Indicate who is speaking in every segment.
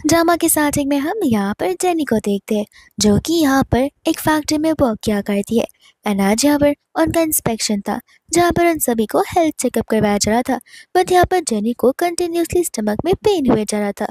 Speaker 1: Drama के starting में हम यहाँ पर जेनी को देखते हैं जो कि यहाँ पर एक फैक्ट्री में वर्क किया करती है। एंड आज यहाँ पर उनका इंस्पेक्शन था जहाँ पर उन सभी को हेल्थ चेकअप करवाया जा रहा था। बट यहाँ पर जेनी को कंटिन्यूसली स्टमक में पेन हुए जा रहा था।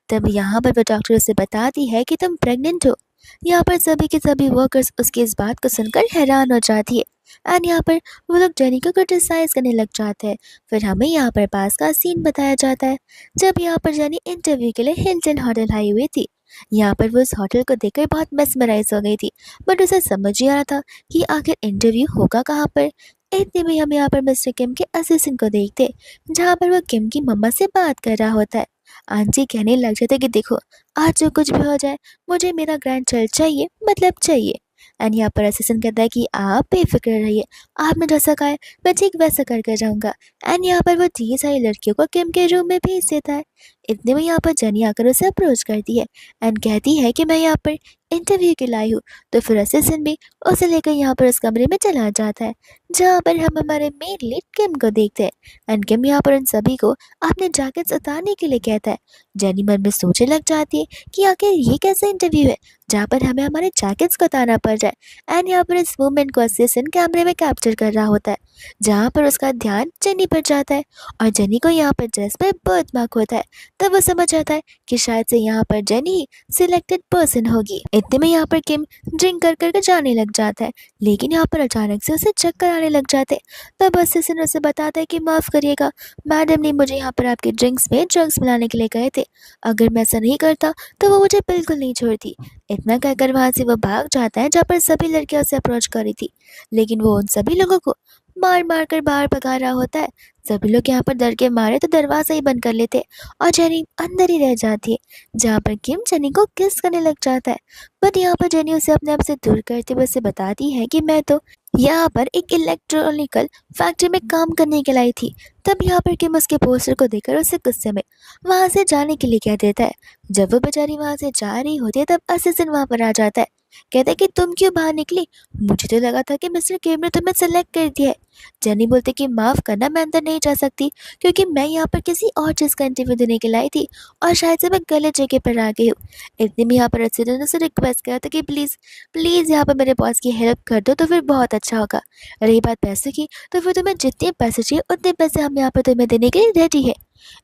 Speaker 1: तब यहाँ पर वो डॉक्टर उसे बताती है कि तुम प्रेग्नेंट हो। यहाँ पर सभी के सभी वर्कर्स उसकी इस बात को सुनकर हैरान हो जाती है। एंड यहाँ पर वो लोग जेनी को क्रिटिसाइज करने लग जाते हैं। फिर हमें यहाँ पर पास का सीन बताया जाता है जब यहाँ पर जेनी इंटरव्यू के लिए हिल्टन होटल आई हुई थी। यहाँ पर वो उस होटल को देखकर बहुत मेस्मराइज हो गई थी। बट उसे समझ ही आ रहा था कि आखिर इंटरव्यू होगा कहाँ पर। इतने में हम यहाँ पर मिस्टर किम के असिस्टेंट को देखते जहाँ पर वो किम की मम्मा से बात कर रहा होता है। आंटी कहने लग जाते कि देखो, आज जो कुछ भी हो जाए मुझे मेरा ग्रैंड चाइल्ड चाहिए, मतलब चाहिए। एंड यहाँ पर असिस्टेंट कहता है कि आप बेफिक्र रहिए, आपने जैसा कहा है मैं ठीक वैसा करके जाऊंगा। एंड यहाँ पर वो ढेर सारी लड़कियों को किम के रूम में भेज देता है। इतने में यहाँ पर जेनी आकर उसे अप्रोच करती है एंड कहती है कि मैं यहाँ पर इंटरव्यू के लाई हूँ। तो फिर असिस्टेंट भी उसे लेकर यहाँ पर उस कमरे में चला जाता है जहाँ पर हम हमारे मेन लीड किम को देखते हैं। एंड किम यहाँ पर उन सभी को अपने जैकेट्स उतारने के लिए कहता है। जेनी मन में सोचने लग जाती है कि आखिर ये कैसा इंटरव्यू है जहाँ पर हमें हमारे जैकेट्स को उतारना पड़ जाए। एंड यहाँ पर इस मूवमेंट को असिस्टेंट कैमरे में कैप्चर कर रहा होता है जहाँ पर उसका ध्यान जेनी पर जाता है और जेनी को यहाँ पर ड्रेस पे बर्थ मार्क होता है। तब वो समझ जाता है कि शायद से यहाँ पर जेनी सिलेक्टेड पर्सन होगी। इतने में यहाँ पर किम ड्रिंक कर करके जाने लग जाता है लेकिन यहाँ पर अचानक से उसे चक्कर आने लग जाते हैं। तब असिस्टेंट उसे बताता है कि माफ़ करिएगा, मैडम ने मुझे यहाँ पर आपके ड्रिंक्स में ड्रग्स मिलाने के लिए कहे थे। अगर मैं ऐसा नहीं करता तो वो मुझे बिल्कुल नहीं छोड़ती। इतना कहकर वहाँ से वो भाग जाता है जहाँ पर सभी लड़कियां उसे अप्रोच कर रही थी। लेकिन वो उन सभी लोगों को मार मार कर बाहर भगा रहा होता है। सभी लोग यहाँ पर डर के मारे तो दरवाजा ही बंद कर लेते हैं और जेनी अंदर ही रह जाती है जहाँ पर किम जेनी को किस करने लग जाता है। बट यहाँ पर जेनी उसे अपने आप से दूर करते हुए उसे बताती है कि मैं तो यहाँ पर एक इलेक्ट्रॉनिकल फैक्ट्री में काम करने के लाई थी। तब यहाँ पर किम उसके पोस्टर को देखकर उसे गुस्से में वहाँ से जाने के लिए कह देता है। जब वो बेचारी वहाँ से जा रही होती है तब असिस्टेंट वहाँ पर आ जाता है। कहता है कि तुम क्यों बाहर निकली, मुझे तो लगा था कि मिस्टर किम ने तुम्हें सेलेक्ट कर दिया है। जेनी बोलती कि माफ़ करना, मैं अंदर नहीं जा सकती क्योंकि मैं यहाँ पर किसी और चीज़ का इंटरव्यू देने के लाई थी और शायद से मैं गलत जगह पर आ गई हूँ। इतने में यहाँ पर असिस्टेंट ने उसे रिक्वेस्ट किया था कि प्लीज़ प्लीज़ यहाँ पर मेरे बॉस की हेल्प कर दो तो फिर बहुत अच्छा होगा। रही बात पैसे की तो फिर तुम्हें जितने पैसे चाहिए उतने पैसे हम यहाँ पर तुम्हें देने के लिए रेडी है।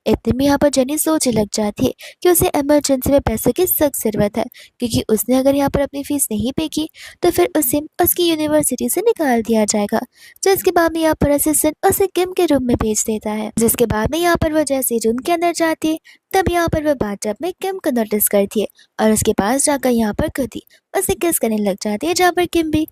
Speaker 1: इतने में यहाँ पर जेनी सोचने लग जाती है कि उसे इमरजेंसी में पैसों की सख्त ज़रूरत है क्योंकि उसने अगर यहाँ पर अपनी फ़ीस नहीं पे की तो फिर उसे उसकी यूनिवर्सिटी से निकाल दिया जाएगा। जिसके बाद में यहाँ पर असिस्टेंट उसे किम के रूम में भेज देता है। जिसके बाद में यहाँ पर वो जैसे रूम के अंदर जाती है तब यहाँ पर वह बाथटब में किम को नोटिस करती है और उसके पास जाकर यहाँ पर खुद ही उसे किस करने लग जाती है जहाँ पर किम भी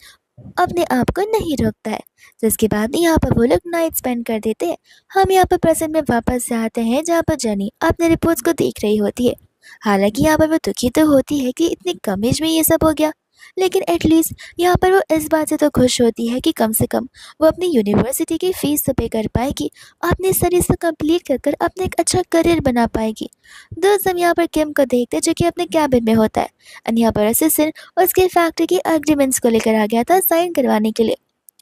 Speaker 1: अपने आप को नहीं रोकता है। जिसके बाद में यहाँ पर वो लोग नाइट स्पेंड कर देते हैं। हम यहाँ पर प्रेजेंट में वापस से आते हैं जहाँ पर जेनी अपने रिपोर्ट्स को देख रही होती है। हालांकि यहाँ पर वो दुखी तो होती है कि इतनी कम एज में ये सब हो गया, लेकिन एटलीस्ट यहाँ पर वो इस बात से तो खुश होती है कि कम से कम वो अपनी यूनिवर्सिटी की फ़ीस तो पे कर पाएगी, अपनी स्टडीज़ को कंप्लीट कर कर अपने एक अच्छा करियर बना पाएगी। दोस्त हम यहाँ पर किम को देखते हैं जो कि अपने कैबिन में होता है एंड यहाँ पर असिस्टेंट उसके फैक्ट्री की एग्रीमेंट्स को लेकर आ गया था साइन करवाने के लिए।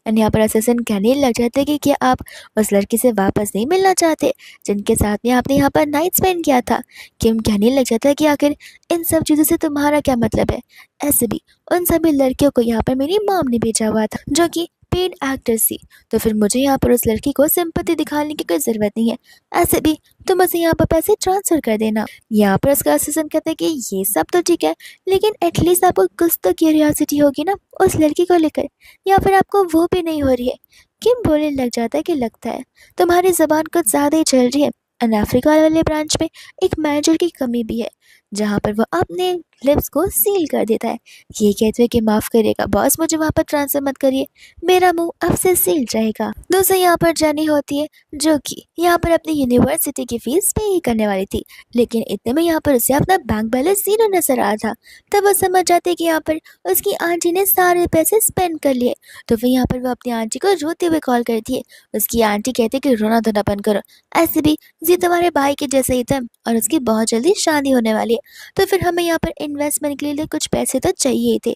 Speaker 1: एंड यहाँ पर असिस्टेंट कहने लग जाते हैं कि क्या आप उस लड़की से वापस नहीं मिलना चाहते जिनके साथ में आपने यहाँ पर नाइट स्पेंड किया था। किम कहने लग जाता है कि आखिर इन सब चीज़ों से तुम्हारा क्या मतलब है। ऐसे भी उन सभी लड़कियों को यहाँ पर मेरी मॉम ने भेजा हुआ था जो कि पेड एक्ट्रेस थी, तो फिर मुझे यहाँ पर उस लड़की को सिंपैथी दिखाने की कोई ज़रूरत नहीं है। ऐसे भी तुम उसे यहाँ पर पैसे ट्रांसफ़र कर देना। यहाँ पर उसका असिस्टेंट कहता है कि ये सब तो ठीक है लेकिन एटलीस्ट आपको कुछ तो क्यूरियोसिटी होगी ना उस लड़की को लेकर, या फिर आपको वो भी नहीं हो रही है। किम बोलने लग जाता है कि लगता है तुम्हारी ज़बान कुछ ज़्यादा ही चल रही है। अफ्रीका वाले ब्रांच में एक मैनेजर की कमी भी है जहाँ पर वो अपने लिप्स को सील कर देता है। ये कहते हुए कि माफ़ करिएगा बॉस, मुझे वहाँ पर ट्रांसफर मत करिए, मेरा मुंह अब से सील रहेगा। दोस्तों यहाँ पर जानी होती है जो कि यहाँ पर अपनी यूनिवर्सिटी की फीस पे ही करने वाली थी, लेकिन इतने में यहाँ पर उसे अपना बैंक बैलेंस जीरो नजर आ था। तब वो समझ जाते कि यहाँ पर उसकी आंटी ने सारे पैसे स्पेंड कर लिए। तो फिर यहाँ पर वो अपनी आंटी को रोते हुए कॉल करती है। उसकी आंटी कहती है कि रोना धोना बंद करो, ऐसे भी जी तुम्हारे भाई के जैसे ही था और उसकी बहुत जल्दी शादी होने वाली है, तो फिर हमें यहाँ पर इन्वेस्टमेंट के लिए कुछ पैसे तो चाहिए थे।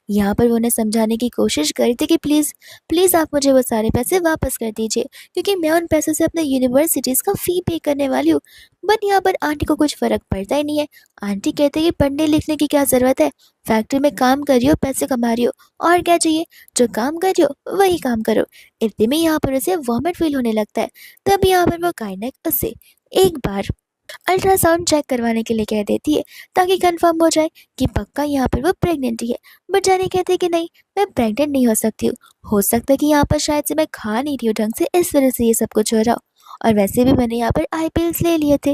Speaker 1: यहाँ पर वो उन्हें समझाने की कोशिश कर रही थी कि प्लीज़ प्लीज़ आप मुझे वो सारे पैसे वापस कर दीजिए, क्योंकि मैं उन पैसों से अपने यूनिवर्सिटीज़ का फ़ी पे करने वाली हूँ। बट यहाँ पर आंटी को कुछ फ़र्क पड़ता ही नहीं है। आंटी कहते हैं कि पढ़ने लिखने की क्या ज़रूरत है, फैक्ट्री में काम कर रही हो, पैसे कमा रही हो, और क्या चाहिए? जो काम कर रही हो वही काम करो। इतने में यहाँ पर उसे वॉमिट फील होने लगता है। तब यहाँ पर वो काइनेक उससे एक बार अल्ट्रासाउंड चेक करवाने के लिए कह देती है, ताकि कंफर्म हो जाए कि पक्का यहाँ पर वो प्रेग्नेंट ही है। बट जानी कहती है कि नहीं, मैं प्रेग्नेंट नहीं हो सकती हूँ। हो सकता है कि यहाँ पर शायद से मैं खा नहीं रही हूँ ढंग से, इस वजह से ये सब कुछ हो रहा हो। और वैसे भी मैंने यहाँ पर आई पिल्स ले लिए थे।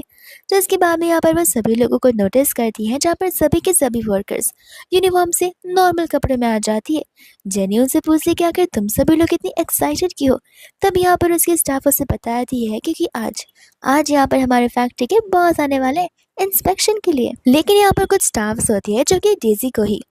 Speaker 1: जिसके बाद में यहाँ पर वो सभी लोगों को नोटिस करती है, जहाँ पर सभी के सभी वर्कर्स यूनिफॉर्म से नॉर्मल कपड़े में आ जाती है। जेनी उनसे पूछती कि आखिर तुम सभी लोग इतनी एक्साइटेड क्यों हो। तब यहाँ पर उसके स्टाफ उसे बताती है क्योंकि आज आज यहाँ पर हमारे फैक्ट्री के बॉस आने वाले हैं इंस्पेक्शन के लिए। लेकिन यहाँ पर कुछ स्टाफ्स होती है जो कि डेजी को ही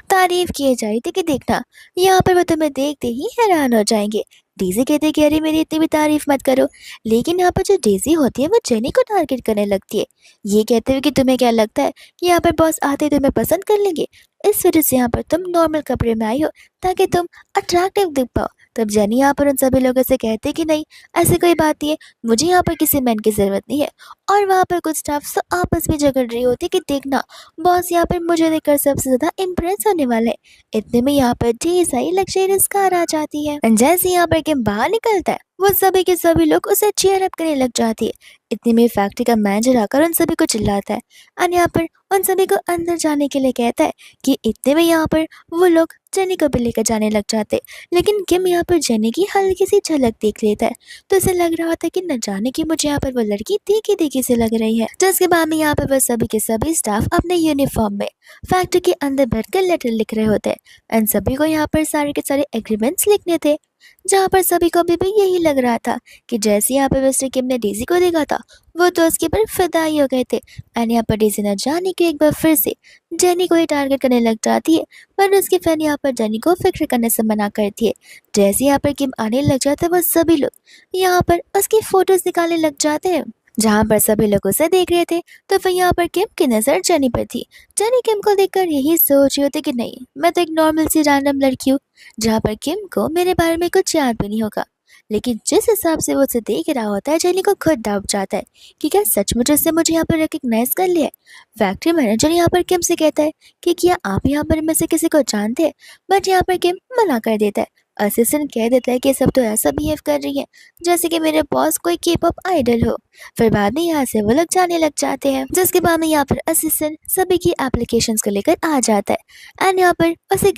Speaker 1: तारीफ किए जा रही थी कि देखना, यहाँ पर वो तुम्हें देखते ही हैरान हो जाएंगे। डेजी कहते कि अरे मेरी इतनी भी तारीफ मत करो। लेकिन यहाँ पर जो डेजी होती है वो जेनी को टारगेट करने लगती है। ये कहते हुए कि तुम्हें क्या लगता है कि यहाँ पर बॉस आते ही तुम्हें पसंद कर लेंगे, इस वजह से यहाँ पर तुम नॉर्मल कपड़े में आई हो ताकि तुम अट्रैक्टिव दिख पाओ। तब जेनी यहाँ पर उन सभी लोगों से कहते कि नहीं, ऐसी कोई बात नहीं है, मुझे यहाँ पर किसी मैन की ज़रूरत नहीं है। और वहाँ पर कुछ स्टाफ तो आपस में झगड़ रही होती कि देखना, बॉस यहाँ पर मुझे देखकर सबसे ज़्यादा इम्प्रेस होने वाले हैं। इतने में यहाँ पर ढेर सारी लग्जरियस कार आ जाती है। जैसे यहाँ पर गेम बाहर निकलता है, वो सभी के सभी लोग उसे चीयर अप करने लग जाती है। इतने में फैक्ट्री का मैनेजर आकर उन सभी को चिल्लाता है और यहाँ पर उन सभी को अंदर जाने के लिए कहता है कि इतने में यहाँ पर वो लोग जेनी को भी लेकर जाने लग जाते। लेकिन किम यहाँ पर जेनी की हल्की सी झलक देख लेता है, तो उसे लग रहा था कि न जाने की मुझे यहाँ पर वो लड़की देखी देखी से लग रही है। जिसके बाद में यहाँ पर वो सभी के सभी स्टाफ अपने यूनिफॉर्म में फैक्ट्री के अंदर बैठकर लेटर लिख रहे होते हैं। इन सभी को यहाँ पर सारे के सारे एग्रीमेंट्स लिखने थे, जहाँ पर सभी को भी यही लग रहा था कि जैसे यहाँ पर मिस्टर किम ने डेजी को देखा था, वो तो उसके पर फिदा ही हो गए थे। एंड यहाँ पर डेजी न जाने के एक बार फिर से जेनी को ही टारगेट करने लग जाती है, पर उसकी फ्रेंड यहाँ पर जेनी को फिक्र करने से मना करती है। जैसे यहाँ पर किम आने लग जाता है, वो सभी लोग यहाँ पर उसकी फोटोज निकालने लग जाते हैं। जहाँ पर सभी लोग उसे देख रहे थे, तो फिर यहाँ पर किम की नज़र जेनी पर थी। जेनी किम को देखकर यही सोच रही होती कि नहीं, मैं तो एक नॉर्मल सी रैंडम लड़की हूँ, जहाँ पर किम को मेरे बारे में कुछ याद भी नहीं होगा। लेकिन जिस हिसाब से वो उसे देख रहा होता है, जेनी को खुद डाउट जाता है कि क्या सचमुच उसने मुझे यहाँ पर रिकग्नाइज कर लिया है। फैक्ट्री मैनेजर यहाँ पर किम से कहता है कि क्या आप यहाँ पर में से किसी को जानते हैं, बट यहाँ पर किम मना कर देता है। असिस्टेंट कह देता है कि सब तो ऐसा बिहेव कर रही है जैसे कि मेरे बॉस कोई के पॉप आइडल हो। फिर बाद में यहाँ से वो लोग जाने लग जाते हैं। जिसके बाद में यहाँ पर असिस्टेंट सभी की एप्लीकेशंस को लेकर आ जाता है। एंड यहाँ पर उसे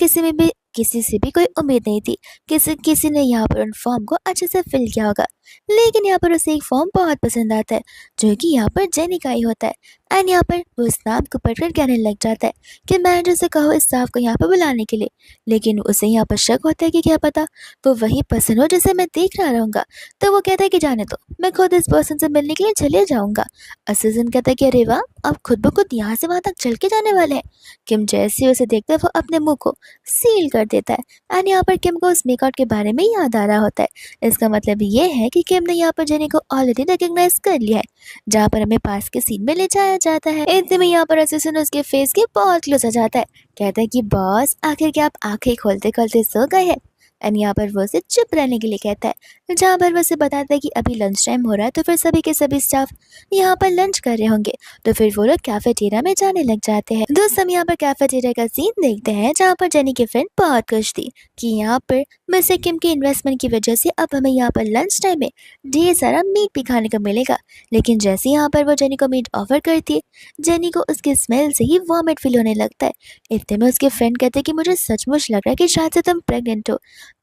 Speaker 1: किसी से भी कोई उम्मीद नहीं थी किसी ने यहाँ पर उन फॉर्म को अच्छे से फिल किया होगा। लेकिन यहाँ पर उसे एक फॉर्म बहुत पसंद आता है, जो कि यहाँ पर जेनी का ही होता है। एंड यहाँ पर वो इस नाम को पढ़कर कहने लग जाता है कि मैनेजर से कहो इस स्टाफ को यहाँ पर बुलाने के लिए। लेकिन उसे यहाँ पर शक होता है कि क्या पता वो वही पर्सन हो जिसे मैं देख रहा रहूँगा। तो वो कहता है कि जाने दो, मैं खुद इस पर्सन से मिलने के लिए चले जाऊँगा। असिस्टेंट कहता है कि अरे वाह, अब खुद ब खुद यहाँ से वहाँ तक चल के जाने वाले हैं। किम जैसे ही उसे देखता है, वो अपने मुंह को सील कर देता है। एंड यहाँ पर किम को उस मेकआउट के बारे में याद आ रहा होता है। इसका मतलब ये है कि किम ने यहाँ पर जेनी को ऑलरेडी रिकग्नाइज कर लिया है, जहाँ पर हमें पास के सीन में ले जाया जाता है। इतने में यहाँ पर असिस्टेंट उसके फेस के बहुत क्लोज आ जाता है। कहता है कि बॉस, आखिर क्या आप आंखें खोलते खोलते सो गए हैं। एंड यहाँ पर वो उसे चुप रहने के लिए कहता है, जहाँ पर वो उसे बताता है कि अभी लंच टाइम हो रहा है, तो फिर सभी के सभी स्टाफ यहाँ पर लंच कर रहे होंगे। तो फिर वो लोग कैफेटेरिया में जाने लग जाते हैं। दोस्त हम यहाँ पर कैफेटेरिया का सीन देखते हैं, जहाँ पर जेनी की फ्रेंड बहुत खुश थी कि यहाँ पर मिस्टर किम की इन्वेस्टमेंट की वजह से अब हमें यहाँ पर लंच टाइम में ढेर सारा मीट भी खाने को मिलेगा। लेकिन जैसे यहाँ पर वो जेनी को मीट ऑफर करती है, जेनी को उसकी स्मेल से ही वॉमिट फील होने लगता है। इतने में उसके फ्रेंड कहते हैं कि मुझे सचमुच लग रहा है कि शायद से तुम प्रेग्नेंट हो,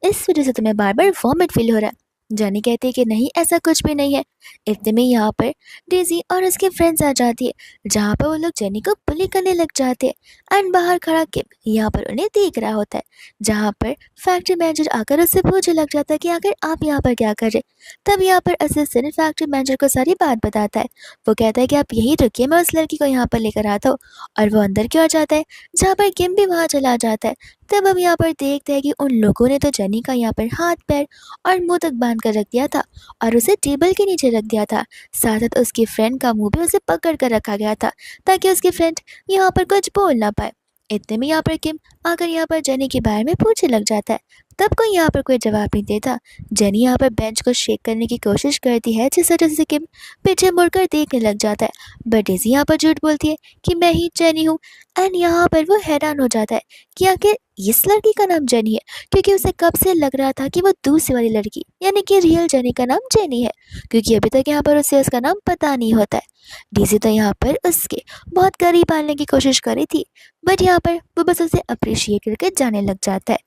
Speaker 1: इस वजह से तुम्हें बार बार वॉमिट फील हो रहा है। जेनी कहती है कि नहीं, ऐसा कुछ भी नहीं है। इतने में यहाँ पर डेजी और उसके फ्रेंड्स आ जाती है, जहाँ पर वो लोग जेनी को बुली करने लग जाते हैं। एंड बाहर खड़ा किम यहाँ पर उन्हें देख रहा होता है, जहाँ पर फैक्ट्री मैनेजर आकर उससे पूछने लग जाता है कि आखिर आप यहाँ पर क्या कर रहे। तब यहाँ पर असिस्टेंट फैक्ट्री मैनेजर को सारी बात बताता है। वो कहता है कि आप यही रुकिए, मैं उस लड़की को यहाँ पर लेकर आता हूँ। और वो अंदर की ओर जाता है, जहाँ पर किम भी वहाँ चला जाता है। तब हम यहाँ पर देखते हैं कि उन लोगों ने तो जेनी का यहाँ पर हाथ पैर और मुंह तक बांध कर रख दिया था और उसे टेबल के नीचे रख दिया था। साथ साथ उसकी फ्रेंड का मुंह भी उसे पकड़ कर रखा गया था, ताकि उसकी फ्रेंड यहाँ पर कुछ बोल ना पाए। इतने में यहाँ पर किम आकर यहाँ पर जेनी के बारे में पूछने लग जाता है। तब कोई यहाँ पर कोई जवाब नहीं देता। जेनी यहाँ पर बेंच को शेक करने की कोशिश करती है, जिस वजह से किम पीछे मुड़कर देखने लग जाता है। बट डेज़ी यहाँ पर झूठ बोलती है कि मैं ही जेनी हूँ। एंड यहाँ पर वो हैरान हो जाता है कि आखिर इस लड़की का नाम जेनी है, क्योंकि उसे कब से लग रहा था कि वो दूसरी वाली लड़की यानी कि रियल जेनी का नाम जेनी है, क्योंकि अभी तक यहाँ पर उसे उसका नाम पता नहीं होता है। डेज़ी तो यहाँ पर उसके बहुत करीब आने की कोशिश करी थी, बट यहाँ पर वो बस उसे अप्रिशिएट करके जाने लग जाता है।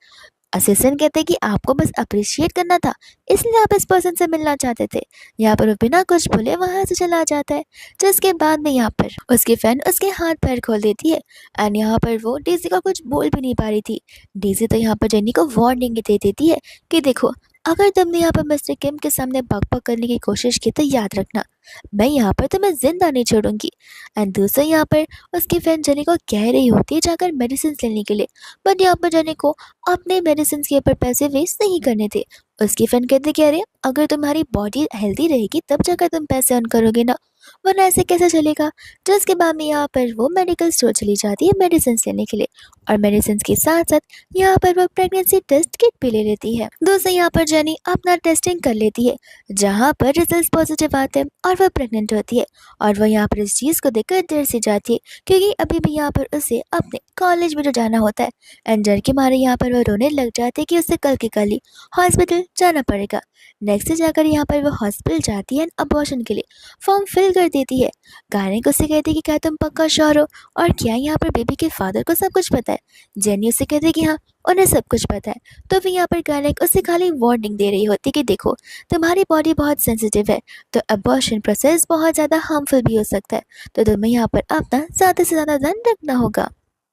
Speaker 1: असिस्टेंट कहते हैं कि आपको बस अप्रिशिएट करना था, इसलिए आप इस पर्सन से मिलना चाहते थे। यहाँ पर वो बिना कुछ बोले वहां से चला जाता है, जिसके बाद में यहाँ पर उसकी फ्रेंड उसके हाथ पैर खोल देती है। एंड यहाँ पर वो डेज़ी का कुछ बोल भी नहीं पा रही थी। डेज़ी तो यहाँ पर जेनी को वार्निंग दे देती है कि देखो, अगर तुमने यहाँ पर मिस्टर किम के सामने बकबक करने की कोशिश की तो याद रखना, मैं यहाँ पर तुम्हें जिंदा नहीं छोड़ूंगी। एंड दूसरा यहाँ पर उसकी फ्रेंड जेनी को कह रही होती है जाकर मेडिसिन लेने के लिए, बट यहाँ पर जेनी को अपने मेडिसिन के ऊपर पैसे वेस्ट नहीं करने थे। उसकी फ्रेंड कहती कह रहे अगर तुम्हारी बॉडी हेल्दी रहेगी तब जाकर तुम पैसे अर्न करोगे ना, वरना ऐसे कैसे चलेगा। जिसके बाद में यहाँ पर वो मेडिकल स्टोर चली जाती है मेडिसिन लेने के लिए, और मेडिसिन के साथ साथ यहाँ पर वो प्रेगनेंसी टेस्ट किट भी ले लेती है। दोस्तों यहाँ पर जेनी अपना टेस्टिंग कर लेती है, जहाँ पर रिजल्ट पॉजिटिव आते हैं और वह प्रेग्नेंट होती है। और वह यहाँ पर इस चीज़ को देखकर डर से जाती है, क्योंकि अभी भी यहाँ पर उसे अपने कॉलेज में तो जाना होता है। एंड डर के मारे यहाँ पर वह रोने लग जाती है कि उसे कल के कल ही हॉस्पिटल जाना पड़ेगा। नेक्स्ट डे जाकर यहाँ पर वो हॉस्पिटल जाती है एंड अबॉर्शन के लिए फॉर्म फिल कर देती है। गायनिक उससे कहती है कि क्या तुम पक्का श्योर हो, और क्या यहाँ पर बेबी के फादर को सब कुछ पता है। जेनी उससे कहती है कि हाँ, उन्हें सब कुछ पता है। तो फिर यहाँ पर गायनिक उससे खाली वार्निंग दे रही होती है कि देखो, तुम्हारी बॉडी बहुत सेंसिटिव है, तो अबॉर्शन प्रोसेस बहुत ज़्यादा हार्मफुल भी हो सकता है, तो तुम्हें यहाँ पर अपना ज़्यादा से ज़्यादा ध्यान रखना होगा।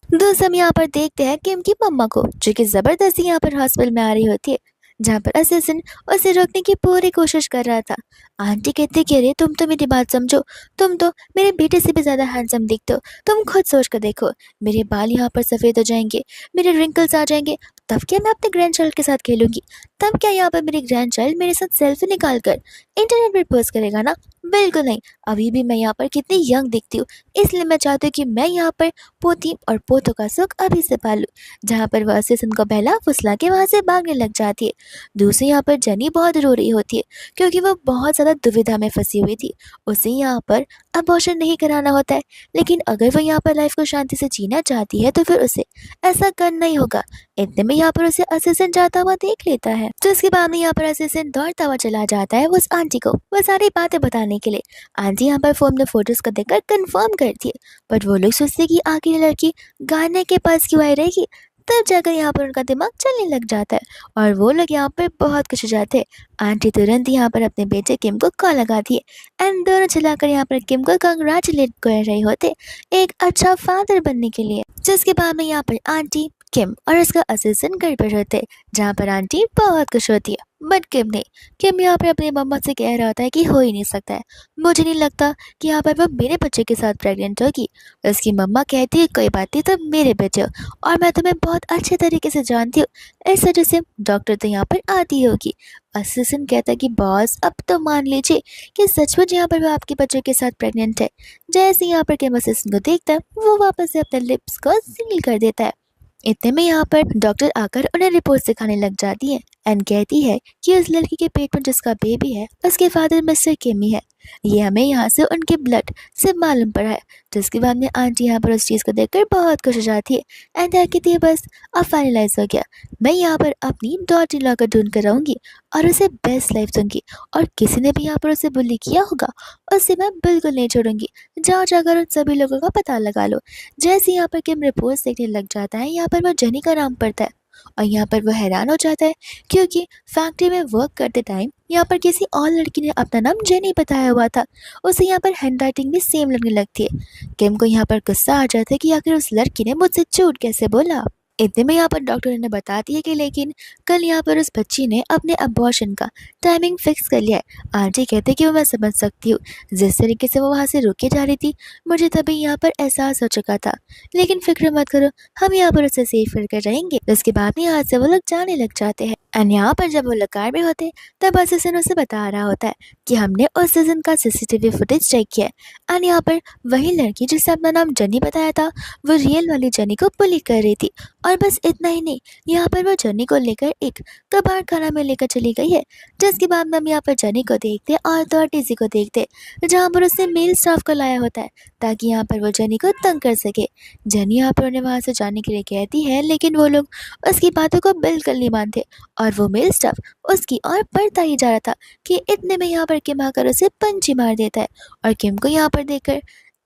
Speaker 1: दोस्त हम यहाँ पर देखते हैं किम की मम्मा को, जो कि जबरदस्ती यहाँ पर हॉस्पिटल में आ रही होती है, जहाँ पर असिस्टेंट उसे रोकने की पूरी कोशिश कर रहा था। आंटी कहते कह रहे तुम तो मेरी बात समझो, तुम तो मेरे बेटे से भी ज्यादा हैंडसम दिखते हो, तुम खुद सोच कर देखो, मेरे बाल यहाँ पर सफेद हो जाएंगे, मेरे रिंकल्स आ जाएंगे, तब क्या मैं अपने ग्रैंड चाइल्ड के साथ खेलूंगी, तब क्या यहाँ पर मेरी ग्रैंड चाइल्ड मेरे साथ सेल्फी निकाल कर इंटरनेट पर पोस्ट करेगा ना, बिल्कुल नहीं। अभी भी मैं यहाँ पर कितनी यंग दिखती हूँ, इसलिए मैं चाहती हूँ कि मैं यहाँ पर पोती और पोतों का सुख अभी से पालूं। जहाँ पर वह असिस्टेंट को बहला फुसला के वहाँ से भागने लग जाती है। दूसरी यहाँ पर जेनी बहुत रो रही होती है, क्योंकि वो बहुत ज़्यादा दुविधा में फंसी हुई थी। उसे यहाँ पर अबॉर्शन नहीं कराना होता है, लेकिन अगर वो यहाँ पर लाइफ को शांति से जीना चाहती है तो फिर उसे ऐसा करना ही होगा। इतने में यहाँ पर उसे असिस्टेंट जाता हुआ देख लेता है, तो इसके बाद में यहाँ पर असिस्टेंट दौड़ता हुआ चला जाता है उस आंटी को वो सारी बातें बताने के लिए। आंटी यहाँ पर फोन में फोटोज को देखकर कंफर्म करती है, बट वो लोग सोचते कि आखिर ये लड़की गाने के पास क्यों आई रहेगी। तब जाकर यहाँ पर उनका दिमाग चलने लग जाता है, और वो लोग यहाँ पर बहुत खुश हो जाते हैं। आंटी तुरंत यहाँ पर अपने बेटे किम को कॉल लगाती है, एंड दोनों चलाकर यहाँ पर किम को कंग्रेचुलेट कर रहे होते एक अच्छा फादर बनने के लिए। जिसके बाद में यहाँ पर आंटी, किम और उसका असिस्टेंट घर पर होते, जहाँ पर आंटी बहुत खुश होती है, बट किम नहीं। किम यहाँ पर अपनी मम्मा से कह रहा होता है कि हो ही नहीं सकता है, मुझे नहीं लगता कि यहाँ पर वो मेरे बच्चे के साथ प्रेग्नेंट होगी। उसकी मम्मा कहती है कोई बात नहीं, तुम मेरे बेटे हो और मैं तुम्हें बहुत अच्छे तरीके से जानती हूँ, इस वजह से डॉक्टर तो यहाँ पर आती होगी। असिस्टेंट कहता है कि बॉस अब तो मान लीजिए कि सचमुच यहाँ पर वो आपके बच्चों के साथ प्रेग्नेंट है। जैसे यहाँ पर किम असिस्टेंट को देखता है, वो वापस से अपने लिप्स को सील कर देता है। इतने में यहाँ पर डॉक्टर आकर उन्हें रिपोर्ट दिखाने लग जाती है, एंड कहती है कि उस लड़की के पेट में जिसका बेबी है उसके फादर मिस्टर किमी है। ये हमें यहाँ से उनके ब्लड से मालूम पड़ा है। जिसके बाद में आंटी यहाँ पर उस चीज़ को देखकर बहुत खुश हो जाती है, एंड कहती है बस अब फाइनलाइज हो गया, मैं यहाँ पर अपनी डॉटर ला कर ढूंढ कर रहूँगी और उसे बेस्ट लाइफ दूंगी, और किसी ने भी यहाँ पर उसे बुली किया होगा उससे मैं बिल्कुल नहीं छोड़ूंगी। जाओ जाकर उन सभी लोगों का पता लगा लो। जैसे यहाँ पर किम रिपोर्ट देखने लग जाता है, यहाँ पर वो जेनी का नाम पड़ता है, और यहाँ पर वो हैरान हो जाता है, क्योंकि फैक्ट्री में वर्क करते टाइम यहाँ पर किसी और लड़की ने अपना नाम जेनी बताया हुआ था। उसे यहाँ पर हैंड राइटिंग भी सेम लगने लगती है। किम को यहाँ पर गुस्सा आ जाता है कि आखिर उस लड़की ने मुझसे झूठ कैसे बोला। इतने में यहाँ पर डॉक्टर ने बता दिया कि लेकिन कल यहाँ पर उस बच्ची ने अपने अबॉर्शन का टाइमिंग फिक्स कर लिया है। आंटी कहते कि वो मैं समझ सकती हूँ, जिस तरीके से वो वहाँ से रुके जा रही थी मुझे तभी यहाँ पर एहसास हो चुका था, लेकिन फिक्र मत करो, हम यहाँ पर उसे सेफ करके रहेंगे। उसके बाद में यहाँ से वो लोग जाने लग जाते हैं, एंड यहाँ पर जब वो लोग कार में होते तब असिस्टेंट उसे बता रहा होता है कि हमने उस सीजन का सीसीटीवी फुटेज चेक किया है। एंड यहाँ पर वही लड़की जिसे अपना नाम जनी बताया था वो रियल वाली जनी को बुली कर रही थी। और बस इतना ही नहीं, यहाँ पर वो जनी को लेकर एक कबाड़ खाना में लेकर चली गई है। जिसके बाद में हम यहाँ पर जनी को देखते और अथॉरिटीज को देखते जहाँ पर उसने मेल स्टाफ को लाया होता है ताकि यहाँ पर वो जनी को तंग कर सके। जनी यहाँ पर उन्हें वहाँ से जाने के लिए कहती है लेकिन वो लोग उसकी बातों को बिल्कुल नहीं मानते और वो मेल स्टाफ उसकी ओर बढ़ता ही जा रहा था कि इतने में यहाँ पर किम आकर उसे पंची मार देता है। और किम को यहाँ पर देखकर